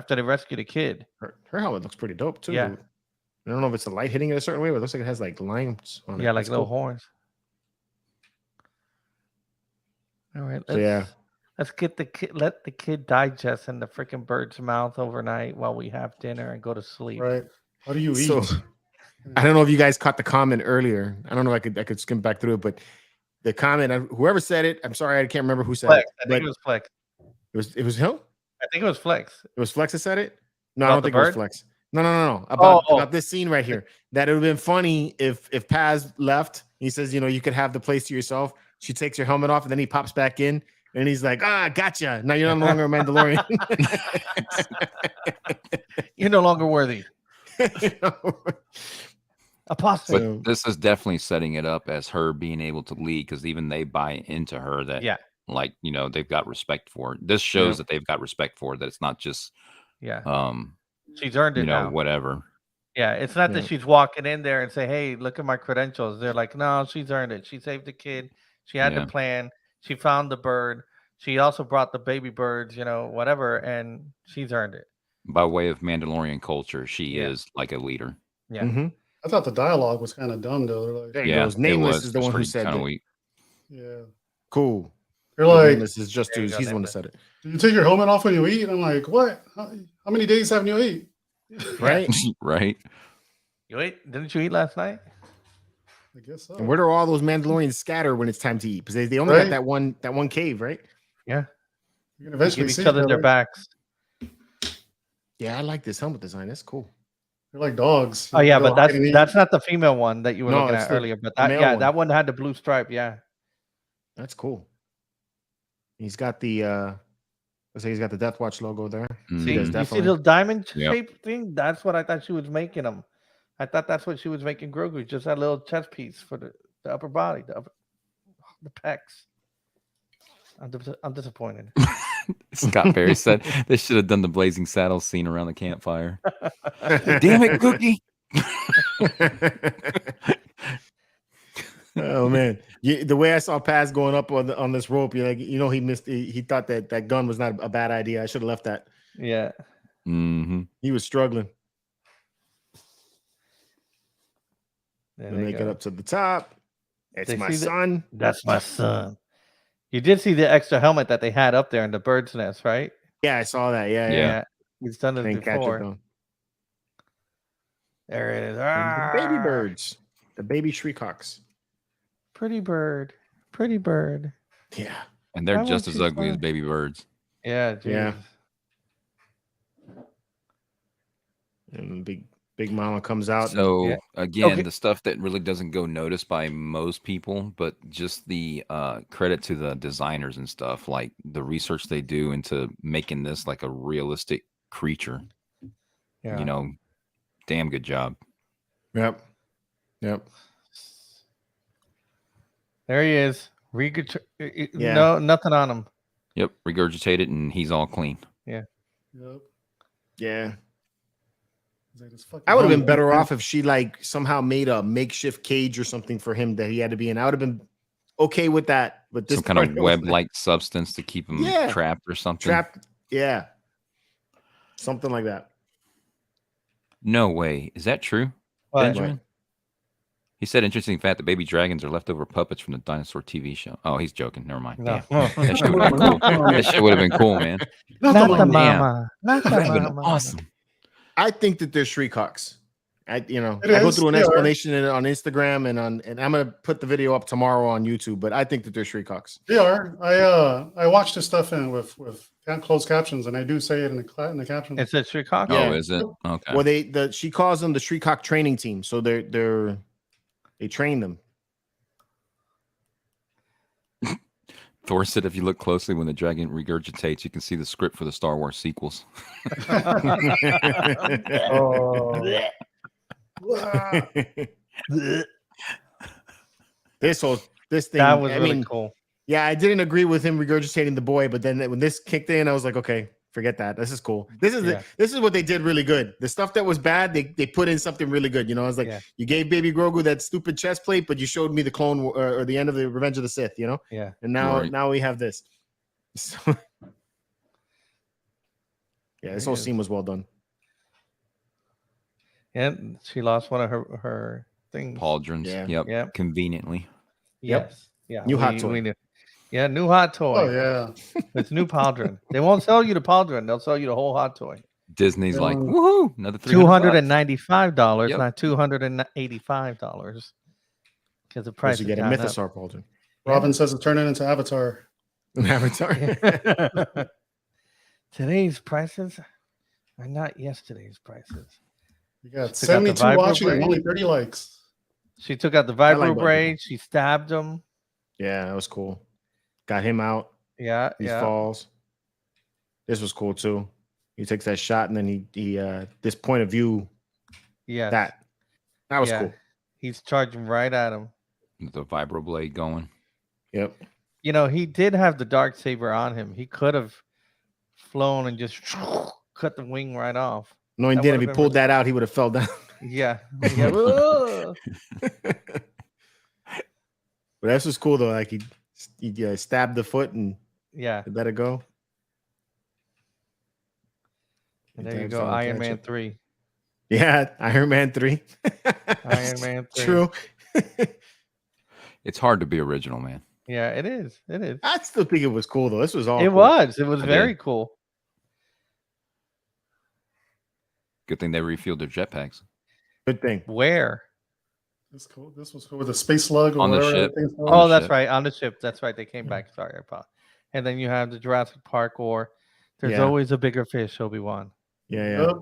Speaker 3: they rescued a kid.
Speaker 2: Her helmet looks pretty dope too.
Speaker 3: Yeah.
Speaker 2: Dude. I don't know if it's the light hitting it a certain way, but it looks like it has like lines on it.
Speaker 3: Yeah, like
Speaker 2: That's
Speaker 3: little
Speaker 2: cool.
Speaker 3: horns. All right,
Speaker 2: So, yeah.
Speaker 3: let's get let the kid digest in the freaking bird's mouth overnight while we have dinner and go to sleep.
Speaker 5: Right. How do you eat?
Speaker 2: So I don't know if you guys caught the comment earlier. I don't know if I could skim back through it, but the comment, whoever said it, I'm sorry, I can't remember who said
Speaker 3: Flex.
Speaker 2: it.
Speaker 3: I think it was Flex.
Speaker 2: It was him?
Speaker 3: I think it was Flex.
Speaker 2: It was Flex that said it? No, I
Speaker 3: About
Speaker 2: don't
Speaker 3: the
Speaker 2: think it was
Speaker 3: bird?
Speaker 2: Flex. No. About
Speaker 3: Oh.
Speaker 2: this scene right here. That it would have been funny if Paz left. He says, you could have the place to yourself. She takes her helmet off and then he pops back in and he's like, gotcha. Now you're no longer a Mandalorian.
Speaker 3: You're no longer worthy. Apostate.
Speaker 4: But this is definitely setting it up as her being able to lead, because even they buy into her that, they've got respect for it. This shows that they've got respect for it, that it's not just,
Speaker 3: she's earned it now.
Speaker 4: whatever.
Speaker 3: Yeah, it's not that she's walking in there and say, "Hey, look at my credentials." They're like, "No, she's earned it. She saved the kid. She had the plan. She found the bird. She also brought the baby birds, whatever, and she's earned it."
Speaker 4: By way of Mandalorian culture, she is like a leader.
Speaker 3: Yeah.
Speaker 2: Mm-hmm.
Speaker 5: I thought the dialogue was kind of dumb though. They're like,
Speaker 2: There he goes. Nameless is the one who said that.
Speaker 4: Weak.
Speaker 5: yeah.
Speaker 2: Cool.
Speaker 5: They're like,
Speaker 2: Nameless is just dudes. He's the one that said it.
Speaker 5: do you take your helmet off when you eat? I'm like, what? How many days haven't you ate?
Speaker 2: Right?
Speaker 4: Right.
Speaker 3: You ate? Didn't you eat last night?
Speaker 5: I guess so.
Speaker 2: And where do all those Mandalorians scatter when it's time to eat? Because they only got that one cave, right?
Speaker 3: Yeah.
Speaker 5: You can eventually
Speaker 3: Give
Speaker 5: see
Speaker 3: each other their
Speaker 5: right?
Speaker 3: backs.
Speaker 2: Yeah, I like this helmet design. That's cool.
Speaker 5: They're like dogs.
Speaker 3: Oh yeah,
Speaker 5: Go
Speaker 3: but
Speaker 5: hide and eat.
Speaker 3: that's not the female one that you were
Speaker 2: No,
Speaker 3: looking
Speaker 2: it's
Speaker 3: at
Speaker 2: the
Speaker 3: earlier. But
Speaker 2: male one.
Speaker 3: that one had the blue stripe. Yeah.
Speaker 2: That's cool. He's got the he's got the Death Watch logo there.
Speaker 3: See, you see
Speaker 2: definitely.
Speaker 3: the diamond shape thing? That's what I thought she was making them. I thought that's what she was making Grogu, just that little chest piece for the upper body, the pecs. I'm disappointed.
Speaker 4: Scott Perry said they should have done the blazing saddle scene around the campfire. Damn it, Cookie.
Speaker 2: Oh man, the way I saw Paz going up on this rope, you're like, he missed. He thought that gun was not a bad idea. I should have left that.
Speaker 3: Yeah.
Speaker 4: Mm-hmm.
Speaker 2: He was struggling.
Speaker 3: There
Speaker 2: To
Speaker 3: they
Speaker 2: make
Speaker 3: go.
Speaker 2: it up to the top. It's
Speaker 3: They
Speaker 2: my
Speaker 3: see
Speaker 2: son.
Speaker 3: That's my son. You did see the extra helmet that they had up there in the bird's nest, right?
Speaker 2: Yeah, I saw that. Yeah.
Speaker 3: He's done it
Speaker 2: Didn't catch it
Speaker 3: before.
Speaker 2: though.
Speaker 3: There it is.
Speaker 2: And the baby
Speaker 3: Ah,
Speaker 2: birds, the baby Shriekhawks.
Speaker 3: Pretty bird. Pretty bird.
Speaker 2: Yeah.
Speaker 4: And they're
Speaker 3: Why
Speaker 4: just
Speaker 3: won't
Speaker 4: as
Speaker 3: you
Speaker 4: ugly as
Speaker 3: fly?
Speaker 4: baby birds.
Speaker 3: Yeah.
Speaker 2: Yeah.
Speaker 3: geez.
Speaker 2: And Big Mama comes out.
Speaker 4: So again,
Speaker 3: Okay.
Speaker 4: the stuff that really doesn't go noticed by most people, but just the credit to the designers and stuff, like the research they do into making this like a realistic creature.
Speaker 3: Yeah.
Speaker 4: Damn good job.
Speaker 2: Yep.
Speaker 3: There he is.
Speaker 2: Yeah.
Speaker 3: No, nothing on him.
Speaker 4: Yep, regurgitated and he's all clean.
Speaker 5: Yep.
Speaker 2: Yeah.
Speaker 5: He's like, this fucking
Speaker 2: I would have been
Speaker 5: helmet.
Speaker 2: better off if she like somehow made a makeshift cage or something for him that he had to be in. I would have been okay with that. But this
Speaker 4: Some kind
Speaker 2: part,
Speaker 4: of
Speaker 2: it was
Speaker 4: web-like substance to keep him
Speaker 2: Yeah.
Speaker 4: trapped or something.
Speaker 2: trapped. Yeah. Something like that.
Speaker 4: No way. Is that true,
Speaker 3: What?
Speaker 4: Benjamin? He said, interesting fact that baby dragons are leftover puppets from the dinosaur TV show. Oh, he's joking. Never mind.
Speaker 3: No.
Speaker 4: Damn. That shit would have been cool. That shit would have been cool, man.
Speaker 5: Not
Speaker 3: Not
Speaker 5: the
Speaker 3: the
Speaker 5: mama.
Speaker 3: mama. Not the
Speaker 4: That would have
Speaker 3: mama.
Speaker 4: been awesome.
Speaker 2: I think that they're Shriekhawks. I
Speaker 5: It
Speaker 2: go
Speaker 5: is,
Speaker 2: through an
Speaker 5: they are.
Speaker 2: explanation on Instagram and I'm gonna put the video up tomorrow on YouTube, but I think that they're Shriekhawks.
Speaker 5: They are. I watched this stuff in with closed captions, and I do say it in the captions.
Speaker 3: It's a Chicago.
Speaker 2: Yeah.
Speaker 4: Oh, is it? Okay.
Speaker 2: Well, she calls them the Shriekhawk training team, so they train them.
Speaker 4: Thor said, if you look closely when the dragon regurgitates, you can see the script for the Star Wars sequels.
Speaker 5: Oh.
Speaker 2: this thing.
Speaker 3: That was
Speaker 2: I
Speaker 3: really
Speaker 2: mean,
Speaker 3: cool.
Speaker 2: yeah, I didn't agree with him regurgitating the boy, but then when this kicked in, I was like, okay, Forget that. This is cool. This is what they did really good. The stuff that was bad, they put in something really good. You know, it's like you gave Baby Grogu that stupid chest plate, but you showed me the Clone or the end of the Revenge of the Sith. You know.
Speaker 3: Yeah.
Speaker 2: And now we have this. So, yeah, this whole scene was well done.
Speaker 3: And she lost one of her things.
Speaker 4: Pauldrons.
Speaker 2: Yeah.
Speaker 4: Yep. Conveniently.
Speaker 3: Yes. Yeah.
Speaker 2: New hot toy.
Speaker 3: We knew. Yeah, new hot toy.
Speaker 5: Oh yeah.
Speaker 3: It's new pauldron. They won't sell you the pauldron. They'll sell you the whole hot toy.
Speaker 4: Disney's like, woohoo, another
Speaker 3: $295,
Speaker 4: Yep.
Speaker 3: not $285. Because the price
Speaker 2: You get a Mythosaur pauldron.
Speaker 5: Robin says it's turning into Avatar.
Speaker 2: Avatar.
Speaker 3: Today's prices are not yesterday's prices.
Speaker 5: You got
Speaker 3: Took out the
Speaker 5: 72
Speaker 3: vibro
Speaker 5: watching and
Speaker 3: braid.
Speaker 5: only 30 likes.
Speaker 3: She took out the
Speaker 2: like
Speaker 3: vibro
Speaker 2: vibro.
Speaker 3: braid. She stabbed him.
Speaker 2: Yeah, that was cool. Got him out.
Speaker 3: Yeah,
Speaker 2: He falls. This was cool too. He takes that shot and then he this point of view.
Speaker 3: Yeah.
Speaker 2: That was cool.
Speaker 3: He's charging right at him.
Speaker 4: The vibro blade going.
Speaker 2: Yep.
Speaker 3: You know, he did have the dark saber on him. He could have flown and just cut the wing right off.
Speaker 2: No, he
Speaker 3: That
Speaker 2: didn't. If
Speaker 3: would've
Speaker 2: he
Speaker 3: been
Speaker 2: pulled that out, he would have fell down.
Speaker 3: Yeah. Ugh.
Speaker 2: But this was cool though. Like he stabbed the foot and
Speaker 3: Yeah.
Speaker 2: let it go.
Speaker 3: And there you go. Iron Man 3.
Speaker 2: Yeah, Iron Man 3.
Speaker 3: Iron Man 3.
Speaker 2: True.
Speaker 4: It's hard to be original, man.
Speaker 3: Yeah, it is. It is.
Speaker 2: I still think it was cool though. This was all
Speaker 3: It
Speaker 2: cool.
Speaker 3: was. It was
Speaker 4: I
Speaker 3: very
Speaker 4: did.
Speaker 3: cool.
Speaker 4: Good thing they refueled their jetpacks.
Speaker 2: Good thing.
Speaker 3: Where?
Speaker 5: This cool. This was cool with the space slug or
Speaker 4: On the
Speaker 5: whatever
Speaker 4: ship.
Speaker 5: that thing's called.
Speaker 3: Oh,
Speaker 4: the
Speaker 3: that's
Speaker 4: ship.
Speaker 3: right. On the ship. That's right. They came back. Sorry, I apologize. And then you have the Jurassic Park or there's
Speaker 2: Yeah.
Speaker 3: always a bigger fish, Obi-Wan.
Speaker 2: Yeah.
Speaker 5: Yep.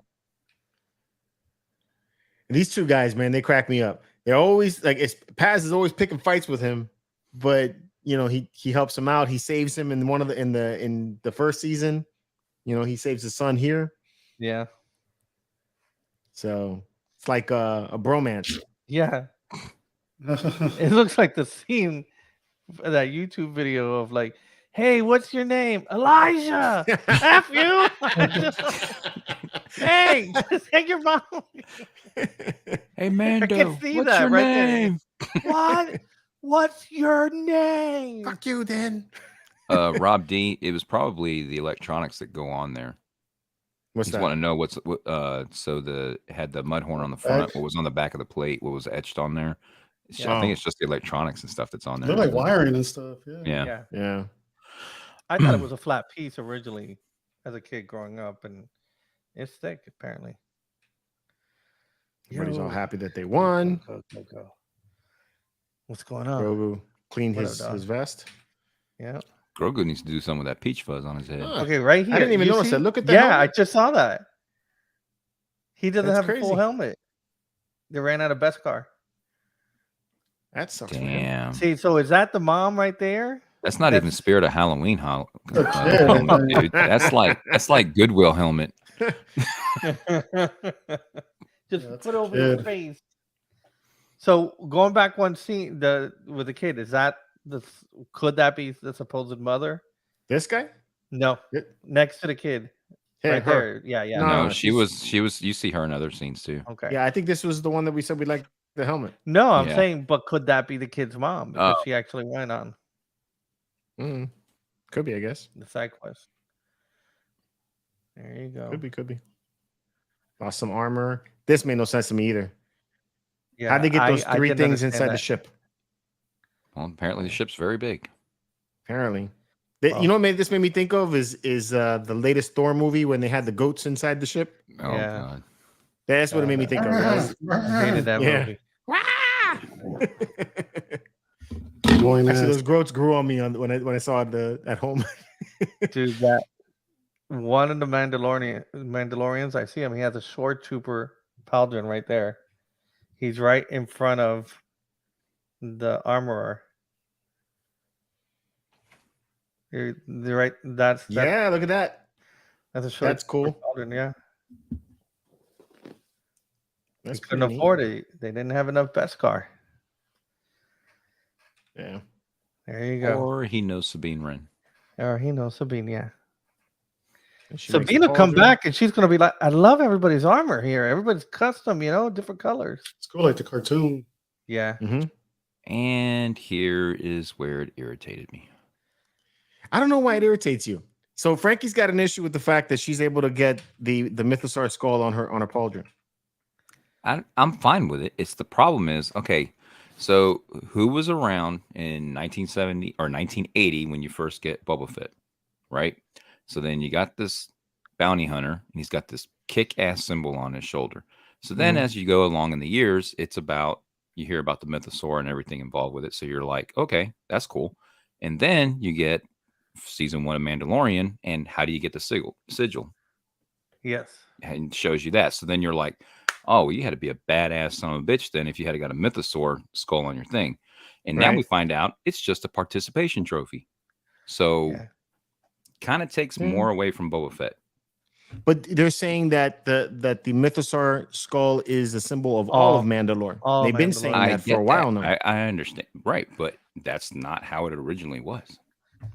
Speaker 2: These two guys, man, they crack me up. They're always like Paz is always picking fights with him, but you know, he helps him out. He saves him in in the first season. You know, he saves his son here.
Speaker 3: Yeah.
Speaker 2: So it's like a bromance.
Speaker 3: Yeah. It looks like the scene, that YouTube video of like, hey, what's your name? Elijah. F you. Hey, take your mom.
Speaker 4: Hey, Mando,
Speaker 3: can see
Speaker 4: what's
Speaker 3: that
Speaker 4: your
Speaker 3: right there.
Speaker 4: name?
Speaker 3: What? What's your name?
Speaker 2: Fuck you, then.
Speaker 4: Rob D, it was probably the electronics that go on there.
Speaker 2: What's
Speaker 4: Just
Speaker 2: that?
Speaker 4: want to know so had the mud horn on the front,
Speaker 5: Back.
Speaker 4: what was on the back of the plate, what was etched on there.
Speaker 2: Yeah.
Speaker 4: I think it's just the electronics and stuff that's on there.
Speaker 5: They're like wiring and stuff. Yeah.
Speaker 4: Yeah.
Speaker 2: Yeah.
Speaker 3: I thought it was a flat piece originally as a kid growing up, and it's thick apparently.
Speaker 2: Everybody's all
Speaker 3: Yo.
Speaker 2: happy that they won.
Speaker 3: Go. What's going on?
Speaker 2: Grogu cleaned
Speaker 3: What
Speaker 2: his
Speaker 3: up, dog?
Speaker 2: vest.
Speaker 3: Yeah.
Speaker 4: Grogu needs to do something with that peach fuzz on his head.
Speaker 2: Huh.
Speaker 3: Okay, right here.
Speaker 2: I didn't even
Speaker 3: You
Speaker 2: notice
Speaker 3: see?
Speaker 2: that. Look at that.
Speaker 3: Yeah, I
Speaker 2: helmet.
Speaker 3: just saw that. He doesn't
Speaker 2: That's
Speaker 3: have a full
Speaker 2: crazy.
Speaker 3: helmet. They ran out of Beskar.
Speaker 2: That sucks. Man.
Speaker 4: Damn.
Speaker 3: See, so is that the mom right there?
Speaker 4: That's not even
Speaker 3: That's-
Speaker 4: Spirit of Halloween helmet,
Speaker 5: Yeah.
Speaker 4: dude. That's like Goodwill helmet.
Speaker 3: Just
Speaker 5: that's
Speaker 3: put
Speaker 5: a
Speaker 3: over your
Speaker 5: kid.
Speaker 3: face. So going back one scene with the kid, is that could that be the supposed mother?
Speaker 2: This guy?
Speaker 3: No,
Speaker 2: It-
Speaker 3: next to the kid,
Speaker 2: Yeah,
Speaker 3: right
Speaker 2: her.
Speaker 3: there. Yeah.
Speaker 2: No,
Speaker 4: No, she was. You see her in other scenes too.
Speaker 3: Okay.
Speaker 2: Yeah, I think this was the one that we said we liked the helmet.
Speaker 3: No, I'm
Speaker 4: Yeah.
Speaker 3: saying, but could that be the kid's mom? Because
Speaker 4: Oh.
Speaker 3: she actually went on
Speaker 2: Mm. Could be, I guess.
Speaker 3: the side quest. There you go.
Speaker 2: Could be. Lost some armor. This made no sense to me either.
Speaker 3: Yeah,
Speaker 2: How'd they get those
Speaker 3: I
Speaker 2: three
Speaker 3: didn't
Speaker 2: things
Speaker 3: understand
Speaker 2: inside the
Speaker 3: that.
Speaker 2: ship?
Speaker 4: Well, apparently the ship's very big.
Speaker 2: Apparently.
Speaker 3: Wow.
Speaker 2: You know what this made me think of is the latest Thor movie when they had the goats inside the ship.
Speaker 4: Oh
Speaker 3: Yeah.
Speaker 4: god.
Speaker 2: That's what it made me think of. guys.
Speaker 3: I hated that
Speaker 2: Yeah.
Speaker 3: movie.
Speaker 5: Annoying
Speaker 2: Actually,
Speaker 5: ass.
Speaker 2: those goats grew on me when I saw it at home.
Speaker 3: Dude, that one of the Mandalorians, I see him. He has a short trooper pauldron right there. He's right in front of the armorer. You're right. That's
Speaker 2: Yeah, look at that.
Speaker 3: that's a short.
Speaker 2: That's cool.
Speaker 3: Pauldron, yeah.
Speaker 2: That's
Speaker 3: They couldn't
Speaker 2: pretty neat.
Speaker 3: afford it. They didn't have enough Beskar.
Speaker 2: Yeah.
Speaker 3: There you go.
Speaker 4: Or he knows Sabine Wren.
Speaker 3: Or he knows Sabine, yeah.
Speaker 2: She makes a
Speaker 3: Sabine come
Speaker 2: cauldron.
Speaker 3: back and she's gonna be like, I love everybody's armor here. Everybody's custom, different colors.
Speaker 5: It's cool, like the cartoon.
Speaker 3: Yeah.
Speaker 2: Mhm.
Speaker 4: And here is where it irritated me.
Speaker 2: I don't know why it irritates you. So Frankie's got an issue with the fact that she's able to get the Mythosaur skull on her cauldron.
Speaker 4: I'm fine with it. It's the problem is, okay, so who was around in 1970 or 1980 when you first get Boba Fett, right? So then you got this bounty hunter, and he's got this kick-ass symbol on his shoulder. So then as you go along in the years, it's about, you hear about the Mythosaur and everything involved with it. So you're like, okay, that's cool. And then you get season 1 of Mandalorian, and how do you get the sigil?
Speaker 3: Yes.
Speaker 4: And shows you that. So then you're like, oh, you had to be a badass son of a bitch then if you had got a Mythosaur skull on your thing. And now we find out it's just a participation trophy. So kind of takes more away from Boba Fett.
Speaker 2: But they're saying that the Mythosaur skull is a symbol of all of Mandalore. They've been saying that for a while now.
Speaker 4: I understand. Right. But that's not how it originally was.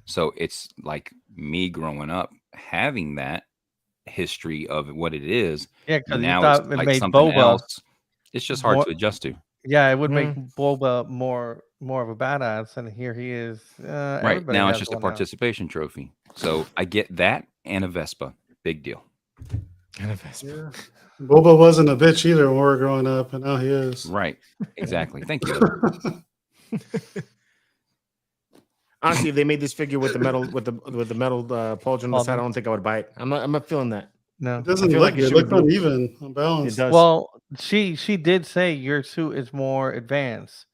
Speaker 4: So it's like me growing up having that history of what it is.
Speaker 3: Yeah, because
Speaker 4: now
Speaker 3: you thought
Speaker 4: it's
Speaker 3: it
Speaker 4: like
Speaker 3: made
Speaker 4: something
Speaker 3: Boba
Speaker 4: else. It's just hard to adjust to.
Speaker 3: Yeah, it would make Boba more of a badass, and here he is.
Speaker 4: Right now, it's just a participation trophy. So I get that and a Vespa. Big deal.
Speaker 2: And a Vespa.
Speaker 5: Yeah. Boba wasn't a bitch either when we were growing up, and now he is.
Speaker 4: Right. Exactly. Thank you.
Speaker 2: Honestly, if they made this figure with the metal pauldron on the side, I don't think I would buy it. I'm not feeling that.
Speaker 3: No,
Speaker 5: it doesn't look. It looked uneven, unbalanced.
Speaker 2: It does.
Speaker 3: Well, she did say your suit is more advanced,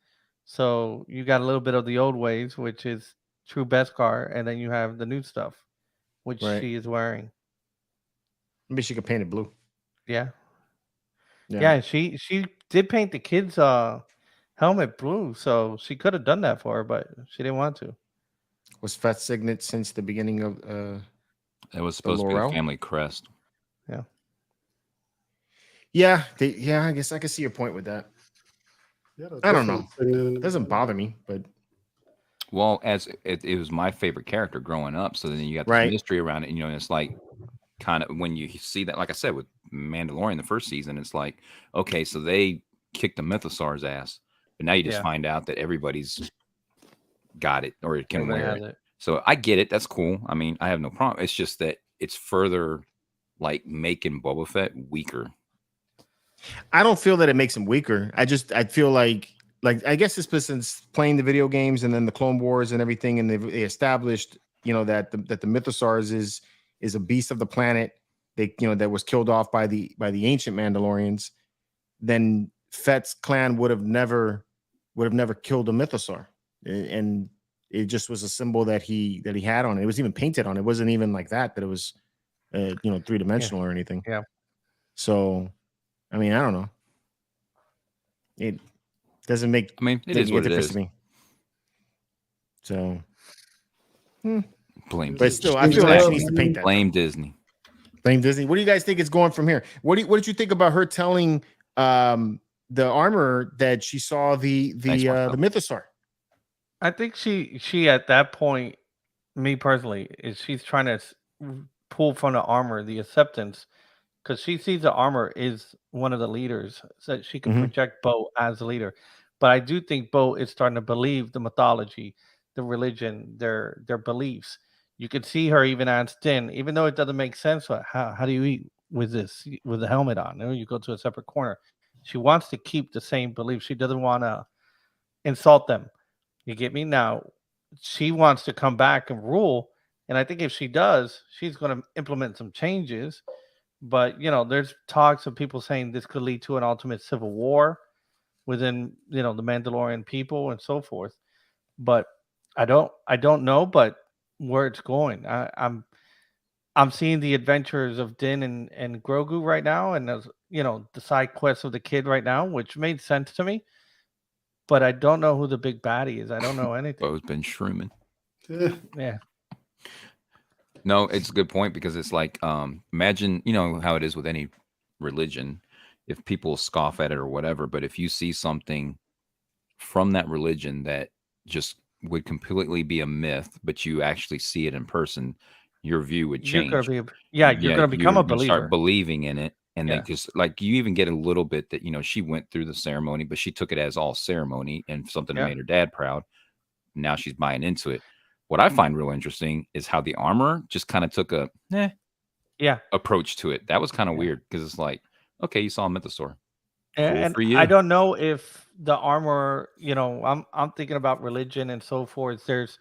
Speaker 3: so you got a little bit of the old ways, which is true Beskar, and then you have the new stuff, which she is wearing.
Speaker 2: Maybe she could paint it blue.
Speaker 3: Yeah. She did paint the kids' helmet blue, so she could have done that for her, but she didn't want to.
Speaker 2: Was Fett's signet since the beginning of
Speaker 4: it was supposed to be a family crest.
Speaker 2: Yeah, I guess I can see your point with that. I don't know. It doesn't bother me, but
Speaker 4: well, as it was my favorite character growing up, so then you got the mystery around it, and it's like kind of when you see that, like I said, with Mandalorian the first season, it's like, okay, so they kicked the Mythosaur's ass, but now you just find out that everybody's got it or it can wear it. So I get it. That's cool. I mean, I have no problem. It's just that it's further like making Boba Fett weaker.
Speaker 2: I don't feel that it makes him weaker. I feel like I guess it's since playing the video games and then the Clone Wars and everything, and they established, that the Mythosaurs is a beast of the planet. They, that was killed off by the ancient Mandalorians. Then Fett's clan would have never killed a Mythosaur, and it just was a symbol that he had on it. It was even painted on it. It wasn't even like that it was 3-dimensional or anything.
Speaker 3: Yeah.
Speaker 2: So I mean, I don't know. It doesn't make.
Speaker 4: I mean, it is what it is
Speaker 2: to me. So
Speaker 4: blame,
Speaker 2: but still, I feel like she needs to paint that.
Speaker 4: Blame Disney.
Speaker 2: Blame Disney. What do you guys think is going from here? What did you think about her telling the armor that she saw the Mythosaur?
Speaker 3: I think she at that point, me personally, is she's trying to pull from the armor the acceptance, because she sees the armor is one of the leaders, so that she can project Bo as the leader. But I do think Bo is starting to believe the mythology, the religion, their beliefs. You can see her even ask Din, even though it doesn't make sense. How do you eat with this, with the helmet on? You go to a separate corner. She wants to keep the same beliefs. She doesn't want to insult them. You get me? Now, she wants to come back and rule. And I think if she does, she's going to implement some changes. But, there's talks of people saying this could lead to an ultimate civil war within, the Mandalorian people and so forth. But I don't know, but where it's going. I'm seeing the adventures of Din and Grogu right now, and the side quests of the kid right now, which made sense to me. But I don't know who the big baddie is. I don't know anything.
Speaker 4: Bo's been shrooming.
Speaker 3: Yeah.
Speaker 4: No, it's a good point, because it's like, imagine, how it is with any religion, if people scoff at it or whatever, but if you see something from that religion that just would completely be a myth, but you actually see it in person, your view would
Speaker 3: You're
Speaker 4: change.
Speaker 3: gonna be you're gonna become a
Speaker 4: You start
Speaker 3: believer.
Speaker 4: believing in it, and then
Speaker 3: Yeah.
Speaker 4: because like you even get a little bit that she went through the ceremony, but she took it as all ceremony and something that
Speaker 3: Yeah.
Speaker 4: made her dad proud. Now she's buying into it. What I find real interesting is how the armor just kind of took a
Speaker 3: Yeah.
Speaker 4: approach to it. That was kind of
Speaker 3: Yeah.
Speaker 4: weird because it's like, okay, you saw a mythosaur.
Speaker 3: And
Speaker 4: for you.
Speaker 3: I don't know if the armor, I'm thinking about religion and so forth. There's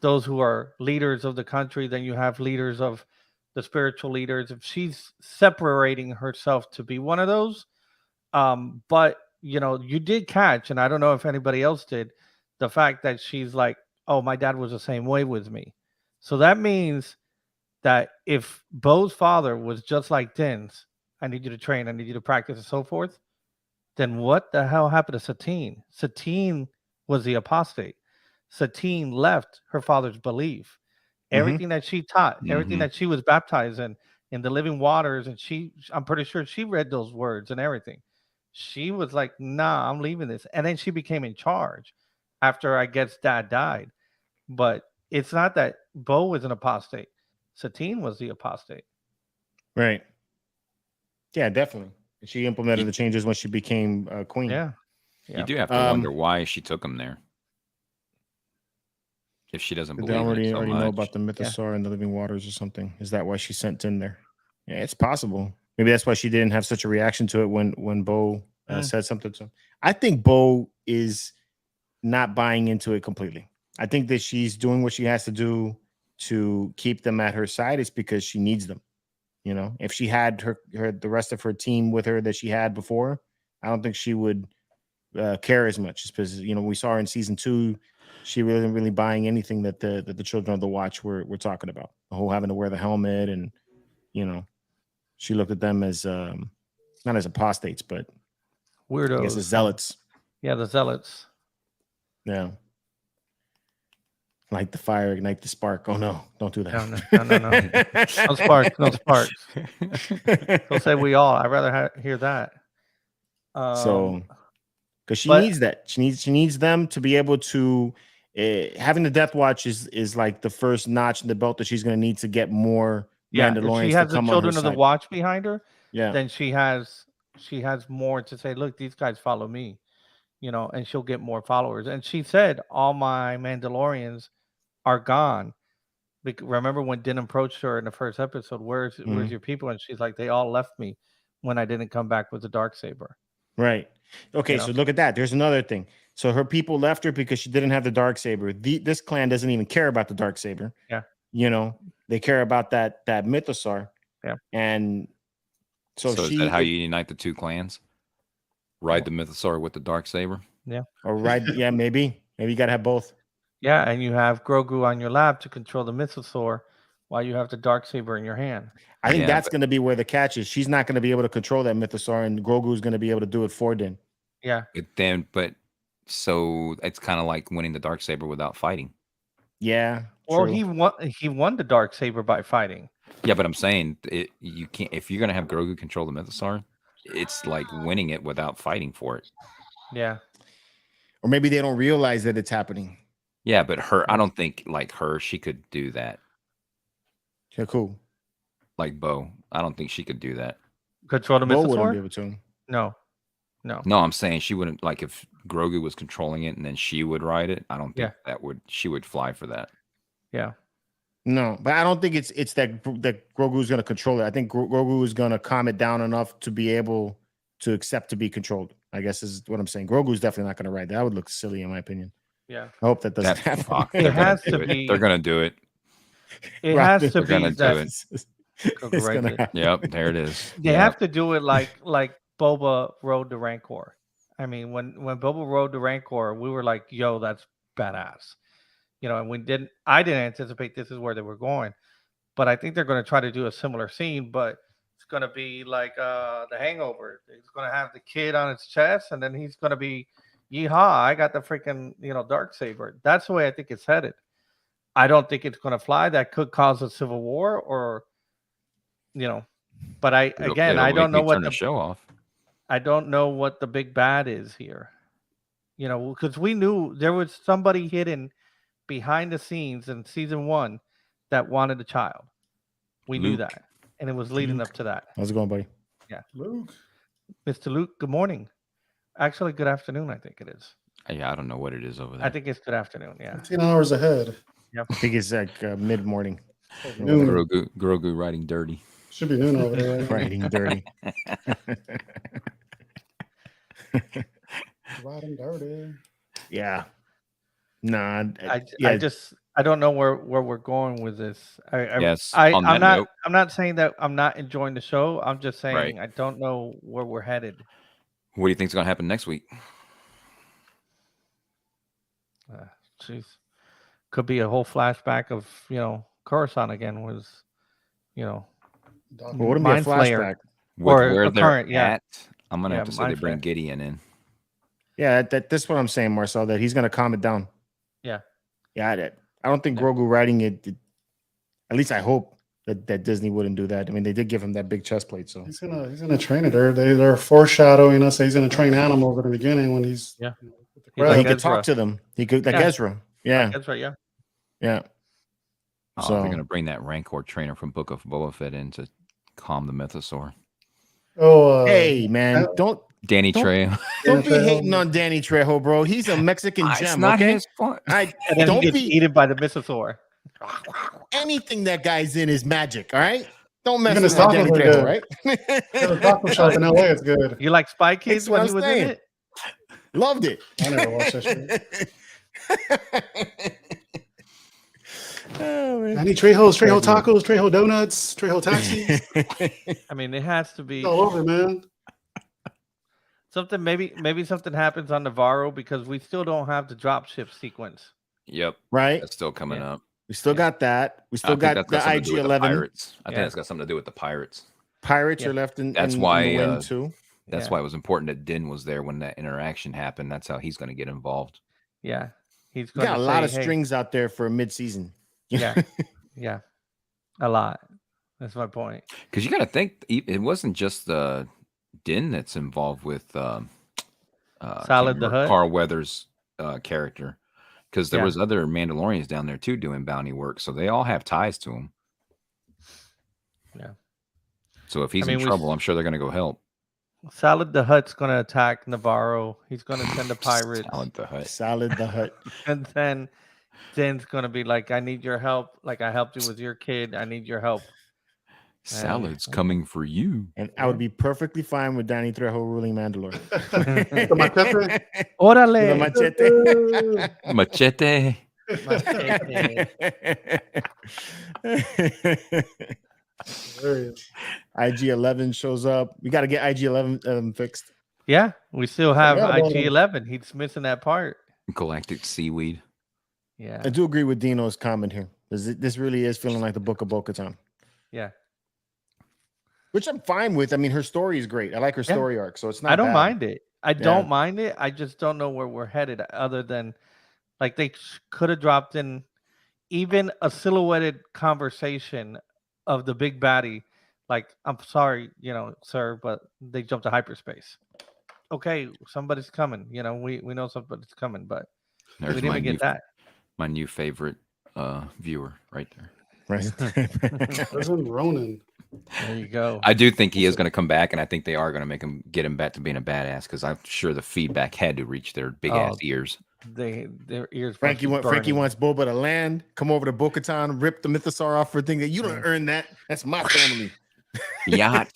Speaker 3: those who are leaders of the country, then you have leaders of the spiritual leaders. If she's separating herself to be one of those, but you did catch, and I don't know if anybody else did, the fact that she's like, oh, my dad was the same way with me. So that means that if Bo's father was just like Din's, I need you to train, I need you to practice, and so forth, then what the hell happened to Satine? Satine was the apostate. Satine left her father's belief. Everything that she taught, everything that she was baptized in the living waters, and I'm pretty sure she read those words and everything. She was like, nah, I'm leaving this. And then she became in charge after I guess dad died. But it's not that Bo was an apostate. Satine was the apostate.
Speaker 2: Right. Yeah, definitely. She implemented the changes when she became queen.
Speaker 3: Yeah.
Speaker 4: You do have to wonder why she took him there. If she doesn't believe in it so
Speaker 2: already
Speaker 4: much.
Speaker 2: know about the mythosaur and the living waters or something. Is that why she sent in there? Yeah, it's possible. Maybe that's why she didn't have such a reaction to it when Bo said something to him. I think Bo is not buying into it completely. I think that she's doing what she has to do to keep them at her side. It's because she needs them. If she had her the rest of her team with her that she had before, I don't think she would care as much. Just because we saw her in season 2, she wasn't really buying anything that the children of the Watch were talking about. The whole having to wear the helmet, and she looked at them as not as apostates, but
Speaker 3: weirdos.
Speaker 2: I guess as zealots.
Speaker 3: Yeah, the zealots.
Speaker 2: Yeah. Light the fire, ignite the spark. Oh no, don't do that.
Speaker 3: No. No sparks, no sparks. Don't say we all. I'd rather hear that.
Speaker 2: So, because she needs that. She needs them to be able to. Having the Death Watch is like the first notch in the belt that she's going to need to get more Mandalorians.
Speaker 3: If she has
Speaker 2: to come
Speaker 3: the children
Speaker 2: on her
Speaker 3: of the
Speaker 2: side.
Speaker 3: Watch behind her,
Speaker 2: yeah,
Speaker 3: then she has more to say. Look, these guys follow me, and she'll get more followers. And she said, all my Mandalorians are gone. Remember when Din approached her in the first episode, where's your people? And she's like, they all left me when I didn't come back with the Darksaber.
Speaker 2: Right. Okay, so look at that. There's another thing. So her people left her because she didn't have the Darksaber. This clan doesn't even care about the Darksaber.
Speaker 3: Yeah.
Speaker 2: They care about that mythosaur.
Speaker 3: Yeah.
Speaker 2: And so
Speaker 4: is that how you unite the two clans? Ride the mythosaur with the Darksaber?
Speaker 3: Yeah.
Speaker 2: Or ride, yeah, maybe. Maybe you gotta have both.
Speaker 3: Yeah, and you have Grogu on your lap to control the mythosaur while you have the Darksaber in your hand.
Speaker 2: I think that's going to be where the catch is. She's not going to be able to control that mythosaur, and Grogu's going to be able to do it for Din.
Speaker 3: Yeah.
Speaker 4: So it's kind of like winning the Darksaber without fighting.
Speaker 2: Yeah.
Speaker 3: Well,
Speaker 2: true.
Speaker 3: he won the Darksaber by fighting.
Speaker 4: Yeah, but I'm saying you can't. If you're going to have Grogu control the mythosaur, it's like winning it without fighting for it.
Speaker 3: Yeah.
Speaker 2: Or maybe they don't realize that it's happening.
Speaker 4: Yeah, but I don't think like her, she could do that.
Speaker 2: Yeah, cool.
Speaker 4: Like Bo, I don't think she could do that.
Speaker 3: Control the mythosaur?
Speaker 2: Bo wouldn't be able to.
Speaker 3: No.
Speaker 4: No, I'm saying she wouldn't. Like if Grogu was controlling it and then she would ride it, I don't think she would fly for that.
Speaker 3: Yeah.
Speaker 2: No, but I don't think it's that Grogu is going to control it. I think Grogu is going to calm it down enough to be able to accept to be controlled. I guess is what I'm saying. Grogu is definitely not going to ride that. That would look silly in my opinion.
Speaker 3: Yeah.
Speaker 2: I hope that doesn't happen.
Speaker 3: It has to be.
Speaker 4: They're going to do it.
Speaker 3: It has to
Speaker 4: They're
Speaker 3: be.
Speaker 4: going to do
Speaker 3: it.
Speaker 4: Yep, there it is.
Speaker 3: They have to do it like Boba rode the Rancor. I mean, when Boba rode the Rancor, we were like, "Yo, that's badass," and I didn't anticipate this is where they were going, but I think they're going to try to do a similar scene, but it's going to be like The Hangover. He's going to have the kid on his chest, and then he's going to be, "Yeehaw! I got the freaking Darksaber." That's the way I think it's headed. I don't think it's going to fly. That could cause a civil war, or But I don't know what the
Speaker 4: show off.
Speaker 3: I don't know what the big bad is here. Because we knew there was somebody hidden behind the scenes in season 1 that wanted a child. We knew
Speaker 4: Luke.
Speaker 3: that, and it was leading up to that.
Speaker 2: How's it going, buddy?
Speaker 5: Luke.
Speaker 3: Mr. Luke, good morning. Actually, good afternoon. I think it is.
Speaker 4: Yeah, I don't know what it is over there.
Speaker 3: I think it's good afternoon. Yeah.
Speaker 5: 15 hours ahead.
Speaker 2: I think it's like mid-morning.
Speaker 5: Noon.
Speaker 4: Grogu riding dirty.
Speaker 5: Should be noon over there. Right?
Speaker 2: Riding dirty.
Speaker 5: Riding dirty.
Speaker 2: Yeah. Nah.
Speaker 3: I don't know where we're going with this.
Speaker 4: Yes.
Speaker 3: I'm not saying that I'm not enjoying the show. I'm just saying
Speaker 4: Right.
Speaker 3: I don't know where we're headed.
Speaker 4: What do you think is going to happen next week?
Speaker 3: Jeez, could be a whole flashback of Coruscant again. Was
Speaker 2: Well, wouldn't be a
Speaker 3: Mind Flayer.
Speaker 2: flashback.
Speaker 4: With
Speaker 3: Or
Speaker 4: where
Speaker 3: a
Speaker 4: they're
Speaker 3: current, yeah.
Speaker 4: at, I'm going to have to say they
Speaker 3: Mind
Speaker 4: bring
Speaker 3: Flayer.
Speaker 4: Gideon in.
Speaker 2: Yeah, that's what I'm saying, Marcel. That he's going to calm it down.
Speaker 3: Yeah.
Speaker 2: Yeah, I don't think Grogu riding it. At least I hope that Disney wouldn't do that. I mean, they did give him that big chest plate, so
Speaker 5: he's gonna train it. They're foreshadowing us. He's gonna train animals at the beginning when he's
Speaker 3: Yeah.
Speaker 5: with the
Speaker 3: He's
Speaker 2: he
Speaker 5: crowd.
Speaker 2: could talk to them. He could like
Speaker 3: Yeah.
Speaker 2: Ezra. Yeah,
Speaker 3: That's right. Yeah.
Speaker 2: yeah.
Speaker 4: Oh,
Speaker 2: So
Speaker 4: they're going to bring that Rancor trainer from Book of Boba Fett in to calm the Mythosaur.
Speaker 5: Oh,
Speaker 2: hey, man, don't
Speaker 4: Danny
Speaker 2: Don't-
Speaker 4: Trejo.
Speaker 2: be
Speaker 5: Trejo.
Speaker 2: hating on Danny Trejo, bro. He's a Mexican
Speaker 4: It's
Speaker 2: gem.
Speaker 4: not
Speaker 2: Okay,
Speaker 4: his fault.
Speaker 3: And then
Speaker 2: don't
Speaker 3: he gets
Speaker 2: be
Speaker 3: eaten by the Mythosaur.
Speaker 2: anything that guy's in is magic. All right, don't mess
Speaker 5: Even
Speaker 2: with
Speaker 5: his tacos
Speaker 2: Danny
Speaker 5: are
Speaker 2: Trejo,
Speaker 5: good.
Speaker 2: right?
Speaker 5: The taco shop in LA is good.
Speaker 3: You like Spy Kids
Speaker 2: what
Speaker 3: when he
Speaker 2: I'm
Speaker 3: was
Speaker 2: saying.
Speaker 3: in it?
Speaker 2: Loved it.
Speaker 5: I never watched that shit.
Speaker 2: Oh, man.
Speaker 5: Any Trejo tacos, Trejo donuts, Trejo taxis,
Speaker 3: I mean, it has to be
Speaker 5: all over, man.
Speaker 3: something. Maybe something happens on Navarro because we still don't have the dropship sequence.
Speaker 4: Yep.
Speaker 2: Right?
Speaker 4: That's still coming up.
Speaker 2: We still got that. We
Speaker 4: I
Speaker 2: still
Speaker 4: think
Speaker 2: got
Speaker 4: that's
Speaker 2: the
Speaker 4: something to do with the
Speaker 2: IG-11.
Speaker 4: Pirates. I think
Speaker 3: Yeah.
Speaker 4: that's got something to do with the Pirates.
Speaker 2: Pirates
Speaker 3: Yeah.
Speaker 2: are left in,
Speaker 4: That's
Speaker 2: in
Speaker 4: why,
Speaker 2: the wind too.
Speaker 4: That's
Speaker 3: Yeah.
Speaker 4: why it was important that Din was there when that interaction happened. That's how he's going to get involved.
Speaker 3: Yeah, he's
Speaker 2: We
Speaker 3: going
Speaker 2: got
Speaker 3: to
Speaker 2: a lot of
Speaker 3: "Hey."
Speaker 2: strings out there for mid-season.
Speaker 3: Yeah, yeah, a lot. That's my point.
Speaker 4: Because you got to think it wasn't just Din that's involved with
Speaker 3: Salad the Hutt?
Speaker 4: Carl Weathers' character. Because there
Speaker 3: Yeah.
Speaker 4: was other Mandalorians down there too doing bounty work, so they all have ties to him.
Speaker 3: Yeah.
Speaker 4: So if he's
Speaker 3: I mean,
Speaker 4: in trouble, I'm sure they're going to go help.
Speaker 3: Salad the Hutt's going to attack Navarro. He's going to send the pirates,
Speaker 4: Salad the Hutt.
Speaker 2: Salad the Hut.
Speaker 3: and then Din's going to be like, "I need your help. Like I helped you with your kid. I need your help."
Speaker 4: Salad's coming for you.
Speaker 2: And I would be perfectly fine with Danny Trejo ruling Mandalore.
Speaker 5: The machete.
Speaker 3: Orale.
Speaker 2: Machete.
Speaker 5: Hilarious.
Speaker 2: IG-11 shows up. We got to get IG-11 fixed.
Speaker 3: Yeah, we still have
Speaker 5: forgot about him.
Speaker 3: IG-11. He's missing that part.
Speaker 4: Galactic seaweed.
Speaker 3: Yeah,
Speaker 2: I do agree with Dino's comment here. This really is feeling like the Book of Bo-Katan,
Speaker 3: yeah.
Speaker 2: which I'm fine with. I mean, her story is great. I like her
Speaker 3: Yeah.
Speaker 2: story arc, so it's not.
Speaker 3: I don't
Speaker 2: bad.
Speaker 3: mind it. I don't mind it. I just don't know where we're headed. Other than, like, they could have dropped in even a silhouetted conversation of the big baddie. Like, I'm sorry, sir, but they jumped to hyperspace. Okay, somebody's coming. We know somebody's coming, but
Speaker 4: There's
Speaker 3: we didn't even get that.
Speaker 4: my new favorite viewer right there.
Speaker 2: Right.
Speaker 5: Wasn't Ronan.
Speaker 3: There you go.
Speaker 4: I do think he is going to come back, and I think they are going to get him back to being a badass because I'm sure the feedback had to reach their big ass ears.
Speaker 3: Their ears.
Speaker 2: Frankie
Speaker 3: burning.
Speaker 2: wants Boba to land, come over to Bo-Katan, rip the Mythosaur off for a thing that you don't earn that. That's my family.
Speaker 4: Yacht.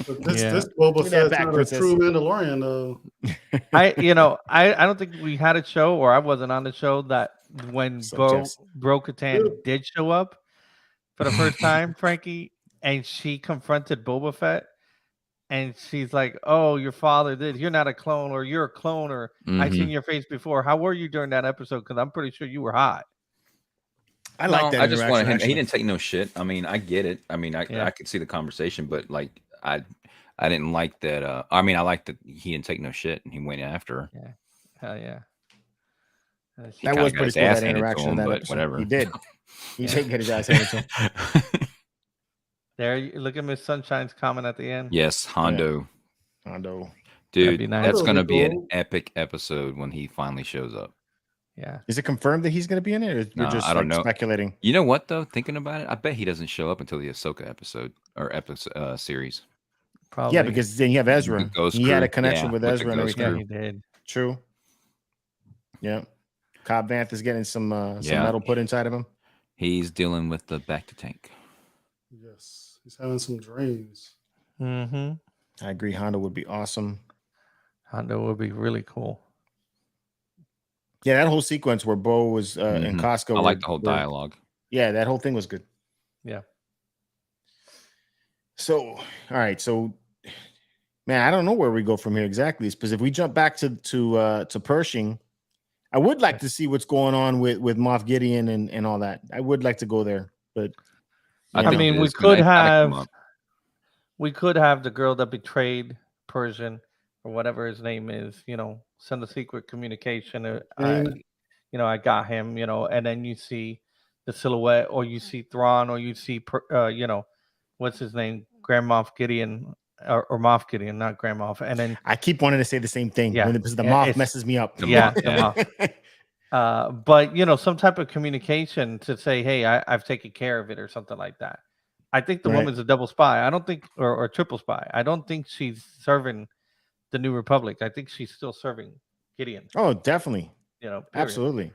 Speaker 5: But this
Speaker 3: Yeah.
Speaker 5: this Boba
Speaker 2: Give me that
Speaker 5: Fett's
Speaker 2: back,
Speaker 5: not
Speaker 2: princess.
Speaker 5: a true Mandalorian though.
Speaker 3: I don't think we had a show, or I wasn't on the show, that when
Speaker 2: So just-
Speaker 3: Bo-Katan did show up for the first time, Frankie, and she confronted Boba Fett, and she's like, "Oh, your father did. You're not a clone, or you're a clone, or I've seen your face before. How were you during that episode? Because I'm pretty sure you were hot."
Speaker 2: I like that.
Speaker 4: I just wanted him.
Speaker 2: interaction,
Speaker 4: He didn't take no shit. I mean, I get it. I mean, I could see the conversation, but like, I didn't like that. I mean, I liked that he didn't take no shit and he went after her.
Speaker 3: Yeah, hell yeah.
Speaker 4: He
Speaker 2: That
Speaker 4: kinda
Speaker 2: was
Speaker 4: got
Speaker 2: pretty
Speaker 4: his
Speaker 2: cool.
Speaker 4: ass
Speaker 2: That
Speaker 4: handed to
Speaker 2: interaction in
Speaker 4: him,
Speaker 2: that
Speaker 4: but
Speaker 2: episode.
Speaker 4: whatever.
Speaker 2: He did. He did get his ass handed to him.
Speaker 3: There, look at Miss Sunshine's comment at the end.
Speaker 4: Yes, Hondo.
Speaker 2: Hondo.
Speaker 3: That'd
Speaker 4: Dude,
Speaker 3: be nice.
Speaker 4: that's
Speaker 5: That'll
Speaker 4: going to
Speaker 5: be
Speaker 4: be an
Speaker 5: cool.
Speaker 4: epic episode when he finally shows up.
Speaker 3: Yeah.
Speaker 2: Is it confirmed that he's going to be in it, or we're just
Speaker 4: I don't know.
Speaker 2: speculating?
Speaker 4: You know what though? Thinking about it, I bet he doesn't show up until the Ahsoka episode or series.
Speaker 3: Probably.
Speaker 2: Yeah, because then you have Ezra.
Speaker 4: Ghost
Speaker 2: He had a
Speaker 4: crew,
Speaker 2: connection
Speaker 4: yeah,
Speaker 2: with
Speaker 4: with the
Speaker 2: Ezra and
Speaker 4: Ghost
Speaker 2: everything.
Speaker 3: Yeah, he did.
Speaker 2: True. Yeah. Cobb Vanth is getting some
Speaker 4: Yeah.
Speaker 2: metal put inside of him.
Speaker 4: He's dealing with the back to tank.
Speaker 5: Yes, he's having some dreams.
Speaker 3: Mm-hmm.
Speaker 2: I agree. Hondo would be awesome.
Speaker 3: Hondo would be really cool.
Speaker 2: Yeah, that whole sequence where Bo was in Costco.
Speaker 4: I like the whole dialogue.
Speaker 2: Yeah, that whole thing was good.
Speaker 3: Yeah.
Speaker 2: So, all right. So, man, I don't know where we go from here exactly. Because if we jump back to Pershing, I would like to see what's going on with Moff Gideon and all that. I would like to go there, but
Speaker 3: I mean, we could have the girl that betrayed Persian or whatever his name is, send a secret communication. I got him, and then you see the silhouette, or you see Thrawn, or you see, what's his name? Grand Moff Gideon, or Moff Gideon, not Grand Moff. And then
Speaker 2: I keep wanting to say the same thing.
Speaker 3: Yeah,
Speaker 2: because the Moff messes me up.
Speaker 3: The Moff. But some type of communication to say, hey, I've taken care of it, or something like that. I think the woman's a double spy. I don't think, or triple spy. I don't think she's serving the New Republic. I think she's still serving Gideon.
Speaker 2: Oh, definitely.
Speaker 3: Period.
Speaker 2: Absolutely.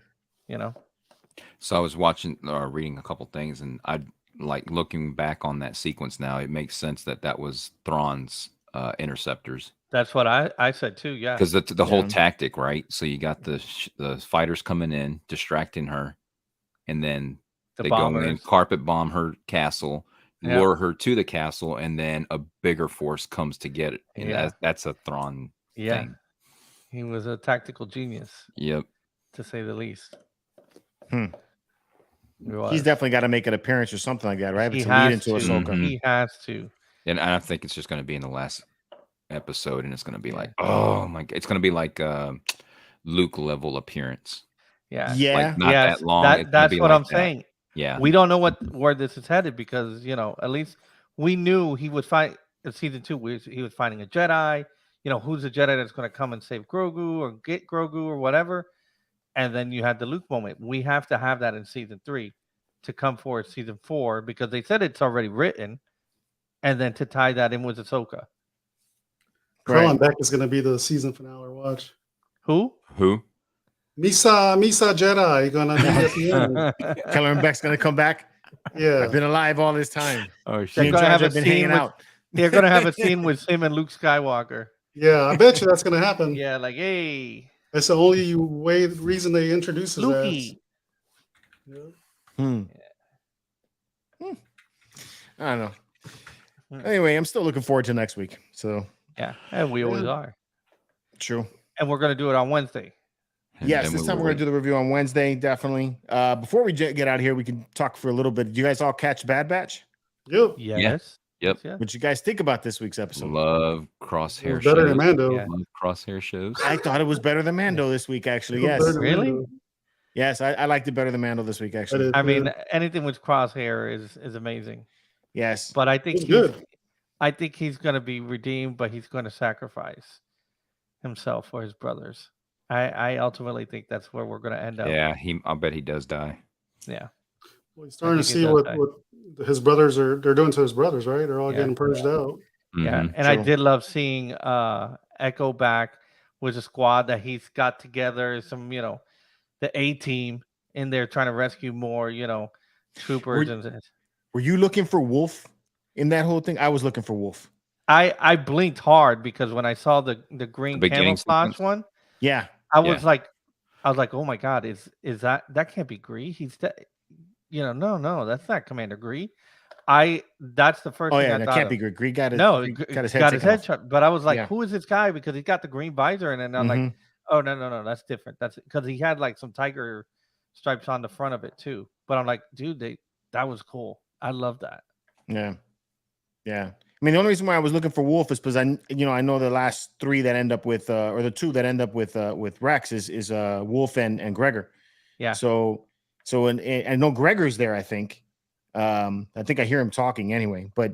Speaker 4: So I was watching or reading a couple things, and I like looking back on that sequence now. It makes sense that was Thrawn's interceptors.
Speaker 3: That's what I said too. Yeah,
Speaker 4: because the whole tactic, right? So you got the fighters coming in, distracting her, and then they go in, carpet bomb her castle, lure her to the castle, and then a bigger force comes to get it. And that's a Thrawn thing.
Speaker 3: He was a tactical genius.
Speaker 4: Yep,
Speaker 3: to say the least.
Speaker 2: He's definitely got to make an appearance or something like that, right?
Speaker 3: He
Speaker 2: to
Speaker 3: has
Speaker 2: lead into Ahsoka.
Speaker 3: He has to.
Speaker 4: And I think it's just going to be in the last episode, and it's going to be like, oh my god, it's going to be like Luke level appearance.
Speaker 3: Like
Speaker 4: not that long.
Speaker 3: That's what I'm saying.
Speaker 4: Yeah,
Speaker 3: we don't know where this is headed, because at least we knew he would fight in season 2. He was finding a Jedi. Who's the Jedi that's going to come and save Grogu or get Grogu or whatever. And then you had the Luke moment. We have to have that in season 3 to come forward season 4, because they said it's already written, and then to tie that in with Ahsoka.
Speaker 5: Colin Beck is going to be the season finale watch.
Speaker 3: Who?
Speaker 5: Misa Jedi going to be at the end.
Speaker 2: Colin Beck's going to come back.
Speaker 5: Yeah,
Speaker 2: I've been alive all this time.
Speaker 4: Oh
Speaker 3: shit! They're going to have a scene out. They're going to have a scene with him and Luke Skywalker.
Speaker 5: Yeah, I bet you that's going to happen.
Speaker 3: Yeah, like, hey.
Speaker 5: That's the only reason they introduce his ass.
Speaker 2: I don't know. Anyway, I'm still looking forward to next week. So
Speaker 3: and we always are.
Speaker 2: True.
Speaker 3: And we're going to do it on Wednesday.
Speaker 2: Yes, this time we're going to do the review on Wednesday, definitely. Before we get out of here, we can talk for a little bit. Did you guys all catch Bad Batch?
Speaker 5: Yep.
Speaker 3: Yes.
Speaker 4: Yep.
Speaker 2: What you guys think about this week's episode?
Speaker 4: Love crosshair shows.
Speaker 5: Better than Mando.
Speaker 4: Love crosshair shows.
Speaker 2: I thought it was better than Mando this week, actually. Yes.
Speaker 3: Really?
Speaker 2: Yes, I liked it better than Mando this week, actually.
Speaker 3: I mean, anything with crosshair is amazing.
Speaker 2: Yes.
Speaker 3: But I think he's going to be redeemed, but he's going to sacrifice himself for his brothers. I ultimately think that's where we're going to end up.
Speaker 4: Yeah, I bet he does die.
Speaker 3: Yeah.
Speaker 5: Well, he's starting to see what his brothers they're doing to his brothers, right? They're all getting purged out.
Speaker 3: Yeah, and I did love seeing Echo back with a squad that he's got together. Some, the A team in there trying to rescue more, troopers.
Speaker 2: Were you looking for Wolf in that whole thing? I was looking for Wolf.
Speaker 3: I blinked hard because when I saw the green camouflage one, I was like, oh my god, is that can't be Gree? He's no, that's not Commander Gree. That's the first thing I thought.
Speaker 2: That can't be Gree. Gree got his head
Speaker 3: shot. But I was like, who is this guy? Because he got the green visor, and then I'm like, oh no, that's different. That's because he had like some tiger stripes on the front of it too. But I'm like, dude, that was cool. I love that.
Speaker 2: Yeah. I mean, the only reason why I was looking for Wolf is because I know the last 3 that end up with, or the 2 that end up with Rex is Wolf and Gregor. Yeah. So and I know Gregor's there. I think I hear him talking anyway. But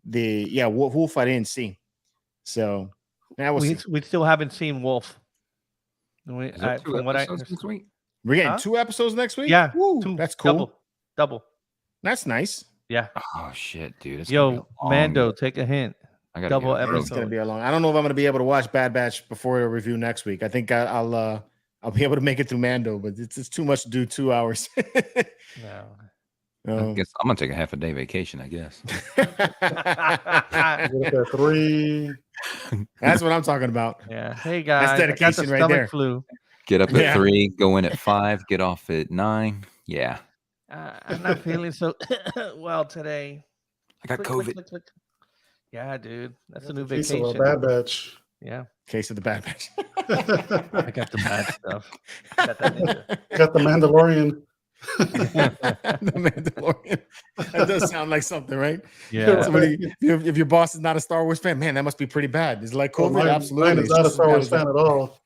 Speaker 2: Wolf I didn't see. So
Speaker 3: we still haven't seen Wolf.
Speaker 4: Is there 2 episodes this week?
Speaker 2: We're getting
Speaker 3: Huh?
Speaker 2: 2 episodes next week.
Speaker 3: Yeah,
Speaker 2: Woo,
Speaker 3: 2.
Speaker 2: that's cool.
Speaker 3: Double.
Speaker 2: That's nice.
Speaker 3: Yeah.
Speaker 4: Oh shit, dude! It's gonna be
Speaker 3: Yo,
Speaker 4: a long-
Speaker 3: Mando, take a hint.
Speaker 4: I gotta
Speaker 3: double
Speaker 4: get up early.
Speaker 2: It's gonna be a long. I don't know if I'm gonna be able to watch Bad Batch before the review next week. I think I'll be able to make it through Mando, but it's too much to do 2 hours.
Speaker 3: No.
Speaker 4: I guess I'm gonna take a half a day vacation. I guess.
Speaker 5: Get up at 3.
Speaker 2: That's what I'm talking about.
Speaker 3: Yeah. Hey guys, I got the
Speaker 2: dedication right
Speaker 3: stomach
Speaker 2: there.
Speaker 3: flu.
Speaker 4: Get up at
Speaker 2: Yeah.
Speaker 4: 3, go in at 5, get off at 9. Yeah,
Speaker 3: I'm not feeling so well today.
Speaker 4: I got
Speaker 3: Click,
Speaker 4: COVID.
Speaker 3: click, click. Yeah, dude. That's a new
Speaker 5: Case of a
Speaker 3: vacation.
Speaker 5: Bad Batch.
Speaker 3: Yeah.
Speaker 2: Case of the Bad Batch.
Speaker 3: I got the bad stuff. Got that ninja.
Speaker 5: Got the Mandalorian.
Speaker 2: The Mandalorian. That does sound like something, right?
Speaker 3: Yeah.
Speaker 2: Somebody, if your boss is not a Star Wars fan, man, that must be pretty bad. Is it like
Speaker 5: Well,
Speaker 2: COVID?
Speaker 5: mine
Speaker 2: Absolutely.
Speaker 5: is not a Star Wars fan at all.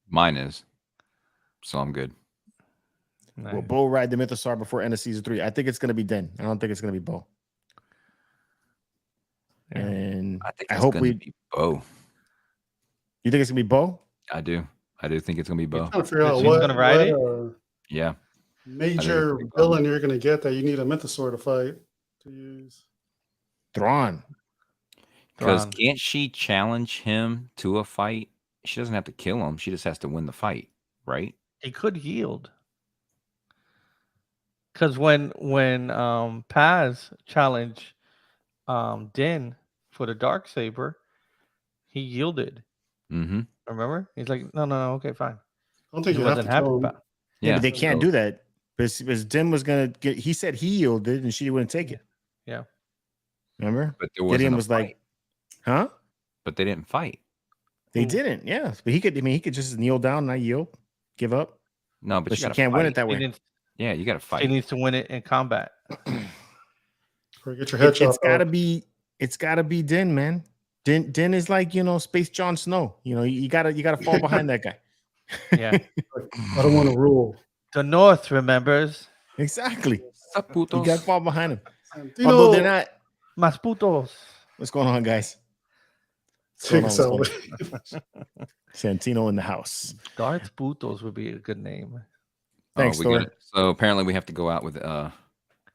Speaker 4: Mine is, so I'm good.
Speaker 3: Nice.
Speaker 2: Will Bo ride the Mythosaur before end of season 3? I think it's going to be Den. I don't think it's going to be Bo.
Speaker 3: Yeah.
Speaker 2: And
Speaker 4: I think
Speaker 2: I
Speaker 4: it's
Speaker 2: hope
Speaker 4: gonna be Bo.
Speaker 2: You think it's going to be Bo?
Speaker 4: I do think it's gonna be Bo.
Speaker 5: Trying to figure out
Speaker 3: She's
Speaker 5: what,
Speaker 3: gonna ride it?
Speaker 4: Yeah,
Speaker 5: major
Speaker 4: think it's
Speaker 5: villain you're going to get that you need a Mythosaur to fight to use.
Speaker 2: Thrawn.
Speaker 4: because
Speaker 3: Thrawn.
Speaker 4: can't she challenge him to a fight? She doesn't have to kill him. She just has to win the fight, right?
Speaker 3: He could yield. Because when Paz challenged Din for the Darksaber, he yielded.
Speaker 4: Mm-hmm.
Speaker 3: Remember? He's like, no, okay, fine.
Speaker 5: I don't think
Speaker 3: He
Speaker 5: you have
Speaker 3: wasn't
Speaker 5: to
Speaker 3: happy
Speaker 5: kill him.
Speaker 3: about it.
Speaker 2: Yeah, but they can't
Speaker 4: so-
Speaker 2: do that. Because Din was going to get, he said he yielded and she wouldn't take it.
Speaker 3: Yeah.
Speaker 2: Remember?
Speaker 4: But there wasn't
Speaker 2: Gideon
Speaker 4: a
Speaker 2: was
Speaker 4: fight.
Speaker 2: like, huh?
Speaker 4: But they didn't fight.
Speaker 2: They didn't, yeah. But he could just kneel down and not yield, give up.
Speaker 4: No, but
Speaker 2: But
Speaker 4: you
Speaker 2: she
Speaker 4: gotta
Speaker 2: can't win it
Speaker 4: fight.
Speaker 2: that
Speaker 3: He
Speaker 2: way.
Speaker 3: needs,
Speaker 4: Yeah, you got to
Speaker 3: she
Speaker 4: fight.
Speaker 3: needs to win it in combat.
Speaker 5: Or get your head
Speaker 2: It's
Speaker 5: chopped
Speaker 2: gotta
Speaker 5: off.
Speaker 2: be Din, man. Din is like, Space Jon Snow. You gotta fall behind that guy.
Speaker 3: Yeah.
Speaker 5: I don't want to rule.
Speaker 3: The North remembers.
Speaker 2: Exactly.
Speaker 4: Sup,
Speaker 2: You
Speaker 4: putos?
Speaker 2: gotta fall behind him.
Speaker 5: Santino,
Speaker 2: Although they're not.
Speaker 3: Mas putos.
Speaker 2: What's going on, guys?
Speaker 5: take us out.
Speaker 2: What's Santino in the house.
Speaker 3: Darth Putos would be a good name.
Speaker 2: Thanks,
Speaker 4: we
Speaker 2: Thor.
Speaker 4: gotta- So apparently we have to go out with the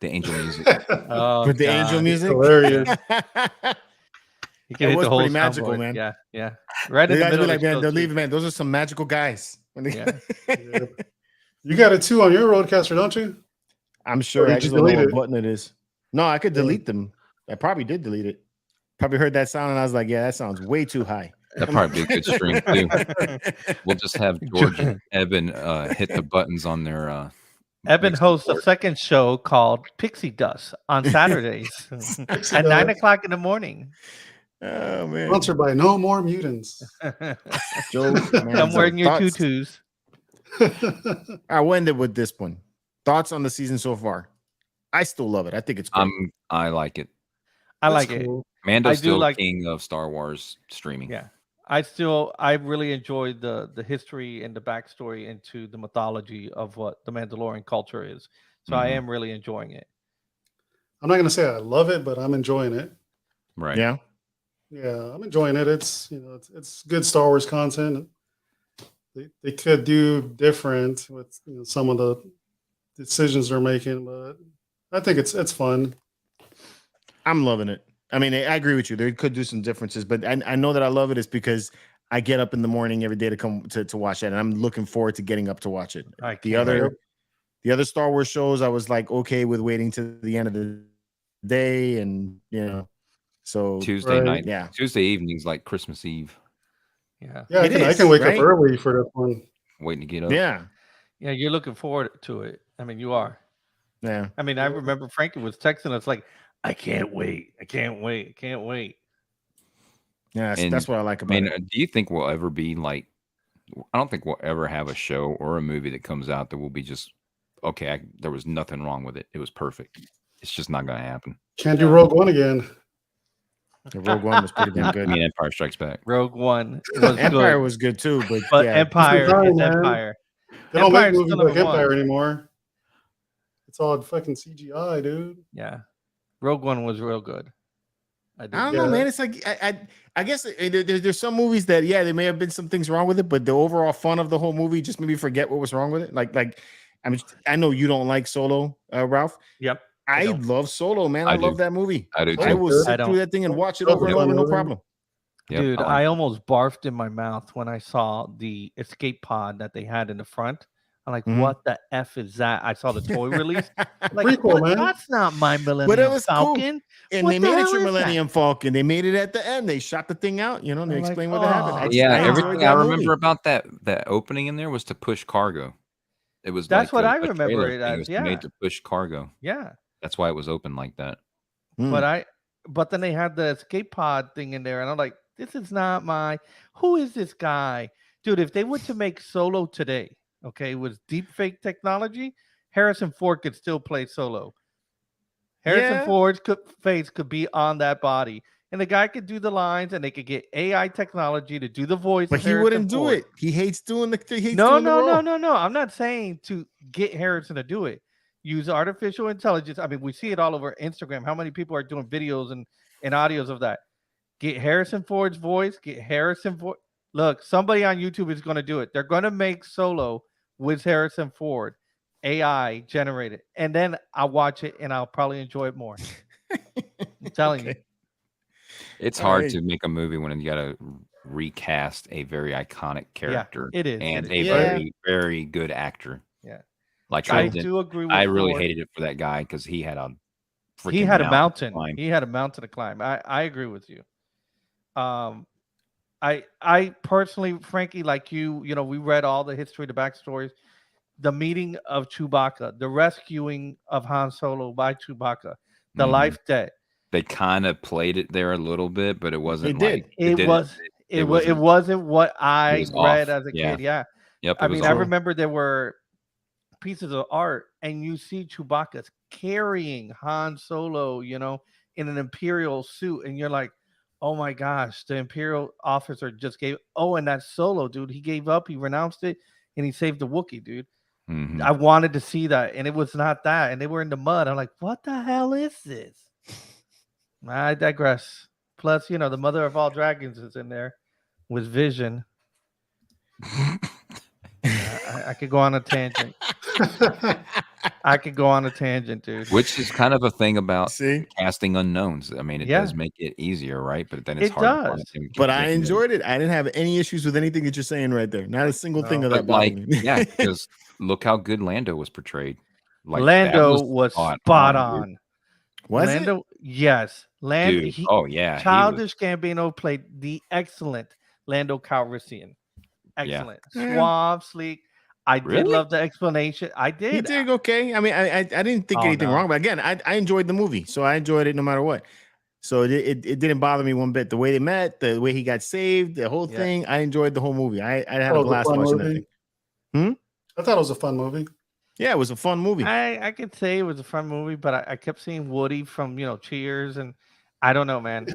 Speaker 4: angel music.
Speaker 3: Oh,
Speaker 2: With the
Speaker 3: God.
Speaker 2: angel music.
Speaker 5: Hilarious.
Speaker 3: You can
Speaker 2: It
Speaker 3: hit
Speaker 2: was
Speaker 3: the whole
Speaker 2: pretty magical,
Speaker 3: soundboard.
Speaker 2: man.
Speaker 3: Yeah. Right in the
Speaker 2: They'll
Speaker 3: middle
Speaker 2: be
Speaker 3: of
Speaker 2: like,
Speaker 3: the
Speaker 2: man,
Speaker 3: show,
Speaker 2: they'll
Speaker 3: too.
Speaker 2: leave, man. Those are some magical guys.
Speaker 3: Yeah.
Speaker 5: Yeah. You got it too on your roadcaster, don't you?
Speaker 2: I'm sure.
Speaker 5: Or
Speaker 2: I
Speaker 5: did
Speaker 2: just
Speaker 5: you
Speaker 2: don't know
Speaker 5: delete
Speaker 2: what
Speaker 5: it?
Speaker 2: button it is. No, I could delete them. I probably did delete it. Probably heard that sound and I was like, yeah, that sounds way too high.
Speaker 4: That'd probably be a good stream too. We'll just have George and Evan hit the buttons on their.
Speaker 3: Evan
Speaker 4: mixing
Speaker 3: hosts a
Speaker 4: board.
Speaker 3: second show called Pixie Dust on Saturdays at 9 o'clock in the morning.
Speaker 2: Oh man.
Speaker 5: Sponsored by No More Mutants.
Speaker 2: Joe, man,
Speaker 3: I'm
Speaker 2: so
Speaker 3: wearing your
Speaker 2: thoughts?
Speaker 3: tutus.
Speaker 2: I will end it with this one. Thoughts on the season so far? I still love it. I think it's great.
Speaker 4: I like it.
Speaker 3: I
Speaker 5: That's
Speaker 3: like it.
Speaker 5: cool.
Speaker 4: Mando's
Speaker 3: I do
Speaker 4: still
Speaker 3: like-
Speaker 4: king of Star Wars streaming.
Speaker 3: Yeah. I really enjoyed the history and the backstory into the mythology of what the Mandalorian culture is. So I
Speaker 4: Mhm.
Speaker 3: am really enjoying it.
Speaker 5: I'm not going to say I love it, but I'm enjoying it.
Speaker 4: Right.
Speaker 2: Yeah.
Speaker 5: Yeah, I'm enjoying it. It's it's good Star Wars content. They could do different with some of the decisions they're making, but I think it's fun.
Speaker 2: I'm loving it. I mean, I agree with you. There could do some differences, but I know that I love it is because I get up in the morning every day to come to watch that, and I'm looking forward to getting up to watch it.
Speaker 3: I
Speaker 2: The
Speaker 3: can't wait.
Speaker 2: other Star Wars shows, I was like okay with waiting to the end of the day, and so
Speaker 4: Tuesday
Speaker 5: Right.
Speaker 4: night.
Speaker 2: yeah,
Speaker 4: Tuesday evenings like Christmas Eve.
Speaker 3: Yeah.
Speaker 5: Yeah, I
Speaker 2: It
Speaker 5: can
Speaker 2: is,
Speaker 5: wake
Speaker 2: right?
Speaker 5: up early for this one.
Speaker 4: Waiting to get up.
Speaker 2: yeah,
Speaker 3: Yeah, you're looking forward to it. I mean, you are.
Speaker 2: yeah.
Speaker 3: I mean, I remember Frankie was texting us like, I can't wait. I can't wait. I can't wait.
Speaker 2: Yeah,
Speaker 4: And,
Speaker 2: that's what I like
Speaker 4: I
Speaker 2: about
Speaker 4: mean,
Speaker 2: it.
Speaker 4: do you think we'll ever be like? I don't think we'll ever have a show or a movie that comes out that will be just okay. There was nothing wrong with it. It was perfect. It's just not going to happen.
Speaker 5: Can't do Rogue One again.
Speaker 2: The Rogue One was pretty damn
Speaker 4: I
Speaker 2: good.
Speaker 4: mean, Empire Strikes Back.
Speaker 3: Rogue One was
Speaker 2: Empire
Speaker 3: good,
Speaker 2: was good too,
Speaker 3: but
Speaker 2: yeah,
Speaker 3: Empire
Speaker 5: Time,
Speaker 3: is
Speaker 5: man.
Speaker 3: Empire.
Speaker 5: They don't make
Speaker 3: Empire's
Speaker 5: movies
Speaker 3: still
Speaker 5: like
Speaker 3: number
Speaker 5: Empire
Speaker 3: one.
Speaker 5: anymore. It's all fucking CGI, dude.
Speaker 3: Yeah. Rogue One was real good.
Speaker 2: I don't know, man. It's like I guess there's some movies that there may have been some things wrong with it, but the overall fun of the whole movie just made me forget what was wrong with it. Like I know you don't like Solo, Ralph.
Speaker 3: Yep.
Speaker 2: I love Solo, man. I love that movie.
Speaker 4: I do too.
Speaker 2: I will sit through that thing and watch it over and over, no problem.
Speaker 4: Yep,
Speaker 3: Dude,
Speaker 4: like
Speaker 3: I almost barfed in my mouth when I saw the escape pod that they had in the front. I'm like, what the F is that? I saw the toy release. Like,
Speaker 5: Prequel, man.
Speaker 3: That's not my Millennium
Speaker 2: But it was
Speaker 3: Falcon.
Speaker 2: Cool. And they made it your Millennium Falcon. They made it at the end. They shot the thing out, and they explained what happened.
Speaker 4: Everything I remember about that opening in there was to push cargo. It was
Speaker 3: that's what I remember it as.
Speaker 4: It was made to push cargo.
Speaker 3: Yeah.
Speaker 4: That's why it was open like that.
Speaker 3: But then they had the escape pod thing in there, and I'm like, this is not who is this guy? Dude, if they were to make Solo today, okay, with deep fake technology, Harrison Ford could still play Solo. Harrison Ford's face could be on that body. And the guy could do the lines, and they could get AI technology to do the voice.
Speaker 2: But he wouldn't do it. He hates doing the
Speaker 3: No. I'm not saying to get Harrison to do it. Use artificial intelligence. I mean, we see it all over Instagram. How many people are doing videos and audios of that? Get Harrison Ford's voice. Get Harrison Ford. Look, somebody on YouTube is going to do it. They're going to make Solo with Harrison Ford, AI generated, and then I'll watch it and I'll probably enjoy it more. I'm telling you.
Speaker 4: It's hard to make a movie when you got to recast a very iconic character.
Speaker 3: It is.
Speaker 4: And a very, very good actor.
Speaker 3: Yeah.
Speaker 4: Like
Speaker 3: I do agree with
Speaker 4: I really hated it for that guy because he had a
Speaker 3: mountain. He had a mountain to climb. I agree with you. I personally, Frankie, like you, we read all the history, the backstories, the meeting of Chewbacca, the rescuing of Han Solo by Chewbacca, the life debt.
Speaker 4: They kind of played it there a little bit, but it wasn't.
Speaker 3: It wasn't what I read as a kid. Yeah.
Speaker 4: Yep.
Speaker 3: I mean, I remember there were pieces of art, and you see Chewbacca carrying Han Solo, in an Imperial suit, and you're like, oh my gosh, the Imperial officer just gave. Oh, and that Solo dude, he gave up, he renounced it, and he saved the Wookiee, dude.
Speaker 4: Mm-hmm.
Speaker 3: I wanted to see that, and it was not that, and they were in the mud. I'm like, what the hell is this? I digress. Plus, the mother of all dragons is in there with Vision. I could go on a tangent. Dude.
Speaker 4: Which is kind of a thing about casting unknowns. I mean, it does make it easier, right? But then it's hard.
Speaker 2: But I enjoyed it. I didn't have any issues with anything that you're saying right there. Not a single thing of that.
Speaker 4: Because look how good Lando was portrayed.
Speaker 3: Like, Lando was spot on.
Speaker 2: Was
Speaker 3: Lando?
Speaker 2: It?
Speaker 3: Yes.
Speaker 4: Dude,
Speaker 3: Childish Gambino played the excellent Lando Calrissian. Excellent.
Speaker 2: Yeah.
Speaker 3: Suave, sleek. I did love the explanation. I did.
Speaker 2: He did okay. I mean, I didn't think anything wrong, but again, I enjoyed the movie, so I enjoyed it no matter what. So it didn't bother me one bit. The way they met, the way he got saved, the whole thing. I enjoyed the whole movie. I had a blast watching that thing.
Speaker 5: I thought it was a fun movie.
Speaker 2: Yeah, it was a fun movie.
Speaker 3: I could say it was a fun movie, but I kept seeing Woody from Cheers, and I don't know, man.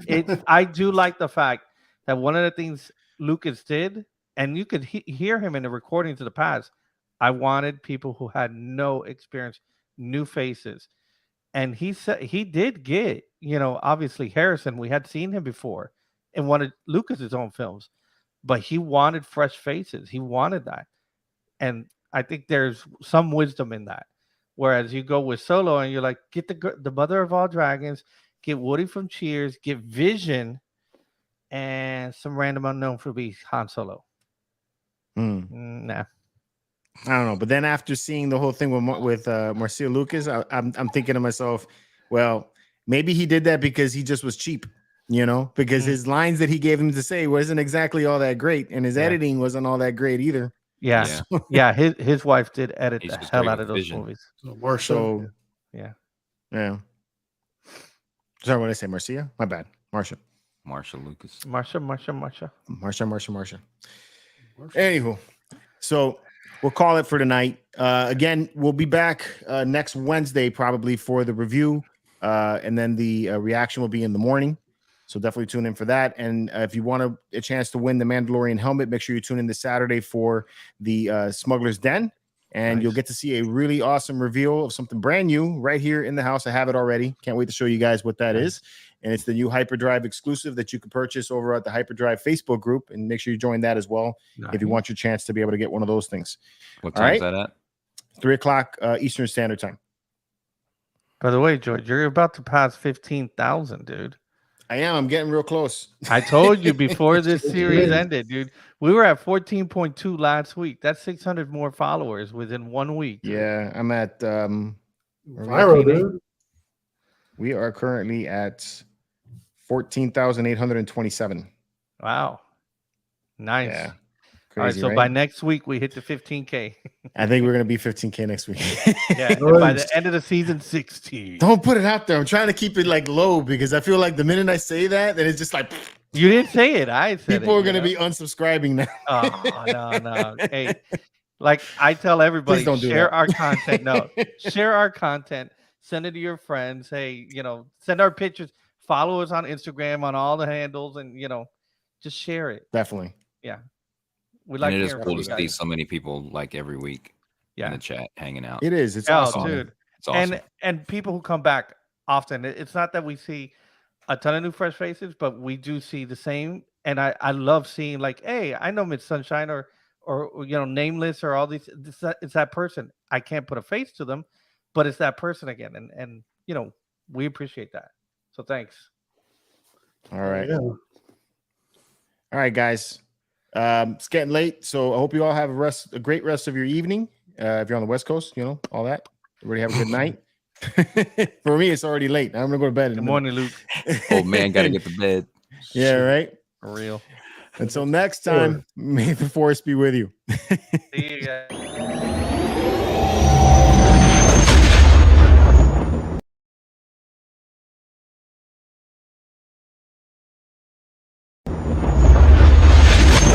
Speaker 3: I do like the fact that one of the things Lucas did, and you could hear him in the recordings of the past. I wanted people who had no experience, new faces, and he said he did get obviously Harrison. We had seen him before in one of Lucas's own films, but he wanted fresh faces. He wanted that, and I think there's some wisdom in that. Whereas you go with Solo and you're like, get the mother of all dragons, get Woody from Cheers, get Vision, and some random unknown for be Han Solo. Nah.
Speaker 2: I don't know. But then after seeing the whole thing with Marcia Lucas, I'm thinking to myself, well, maybe he did that because he just was cheap, because his lines that he gave him to say wasn't exactly all that great, and his editing wasn't all that great either.
Speaker 3: Yeah. His wife did edit the hell out of those movies.
Speaker 2: So,
Speaker 3: yeah.
Speaker 2: Sorry, what did I say? Marcia? My bad. Marsha
Speaker 4: Lucas.
Speaker 3: Marsha.
Speaker 2: Anywho, so we'll call it for tonight. Again, we'll be back next Wednesday probably for the review, and then the reaction will be in the morning. So definitely tune in for that. And if you want a chance to win the Mandalorian helmet, make sure you tune in this Saturday for the Smuggler's Den. and
Speaker 3: Nice.
Speaker 2: you'll get to see a really awesome reveal of something brand new right here in the house. I have it already. Can't wait to show you guys what that is. And it's the new Hyperdrive exclusive that you can purchase over at the Hyperdrive Facebook group, and make sure you join that as well if you want your chance to be able to get one of those things.
Speaker 4: What time is that at?
Speaker 2: 3 o'clock Eastern Standard Time.
Speaker 3: By the way, George, you're about to pass 15,000, dude.
Speaker 2: I am. I'm getting real close.
Speaker 3: I told you before this series ended, dude. We were at 14.2 last week. That's 600 more followers within 1 week. Dude.
Speaker 2: Yeah, I'm at
Speaker 5: Viral, dude.
Speaker 2: we are currently at 14,827.
Speaker 3: Wow. Nice.
Speaker 2: Yeah. Crazy,
Speaker 3: All right, so
Speaker 2: right?
Speaker 3: by next week we hit the 15K.
Speaker 2: I think we're gonna be 15K next week.
Speaker 3: Yeah, and by the end of the season, 16.
Speaker 2: Don't put it out there. I'm trying to keep it like low because I feel like the minute I say that, then it's just like
Speaker 3: You didn't say it. I said
Speaker 2: people
Speaker 3: it,
Speaker 2: are gonna be unsubscribing now.
Speaker 3: Oh, no. Hey, like I tell everybody,
Speaker 2: Please don't do
Speaker 3: share
Speaker 2: that.
Speaker 3: our content. No, share our content. Send it to your friends. Hey, send our pictures. Follow us on Instagram on all the handles, and just share it.
Speaker 2: Definitely.
Speaker 3: Yeah, we like.
Speaker 4: And it is
Speaker 3: hearing
Speaker 4: cool
Speaker 3: from
Speaker 4: to
Speaker 3: you
Speaker 4: see
Speaker 3: guys.
Speaker 4: so many people like every week in
Speaker 3: Yeah,
Speaker 4: the chat hanging out.
Speaker 2: It is. It's
Speaker 3: oh,
Speaker 2: awesome.
Speaker 3: dude.
Speaker 4: It's awesome.
Speaker 3: And people who come back often. It's not that we see a ton of new fresh faces, but we do see the same. And I love seeing like, hey, I know Miss Sunshine or Nameless or all these. It's that person. I can't put a face to them, but it's that person again. And we appreciate that. So thanks.
Speaker 2: All right.
Speaker 5: Yeah.
Speaker 2: All right, guys. It's getting late, so I hope you all have a great rest of your evening. If you're on the West Coast, everybody have a good night. For me, it's already late. I'm gonna go to bed.
Speaker 3: Good morning, Luke.
Speaker 4: Old man got to get to bed.
Speaker 2: Yeah, right.
Speaker 3: For real.
Speaker 2: Until next time, may the force be with you.
Speaker 3: See you guys.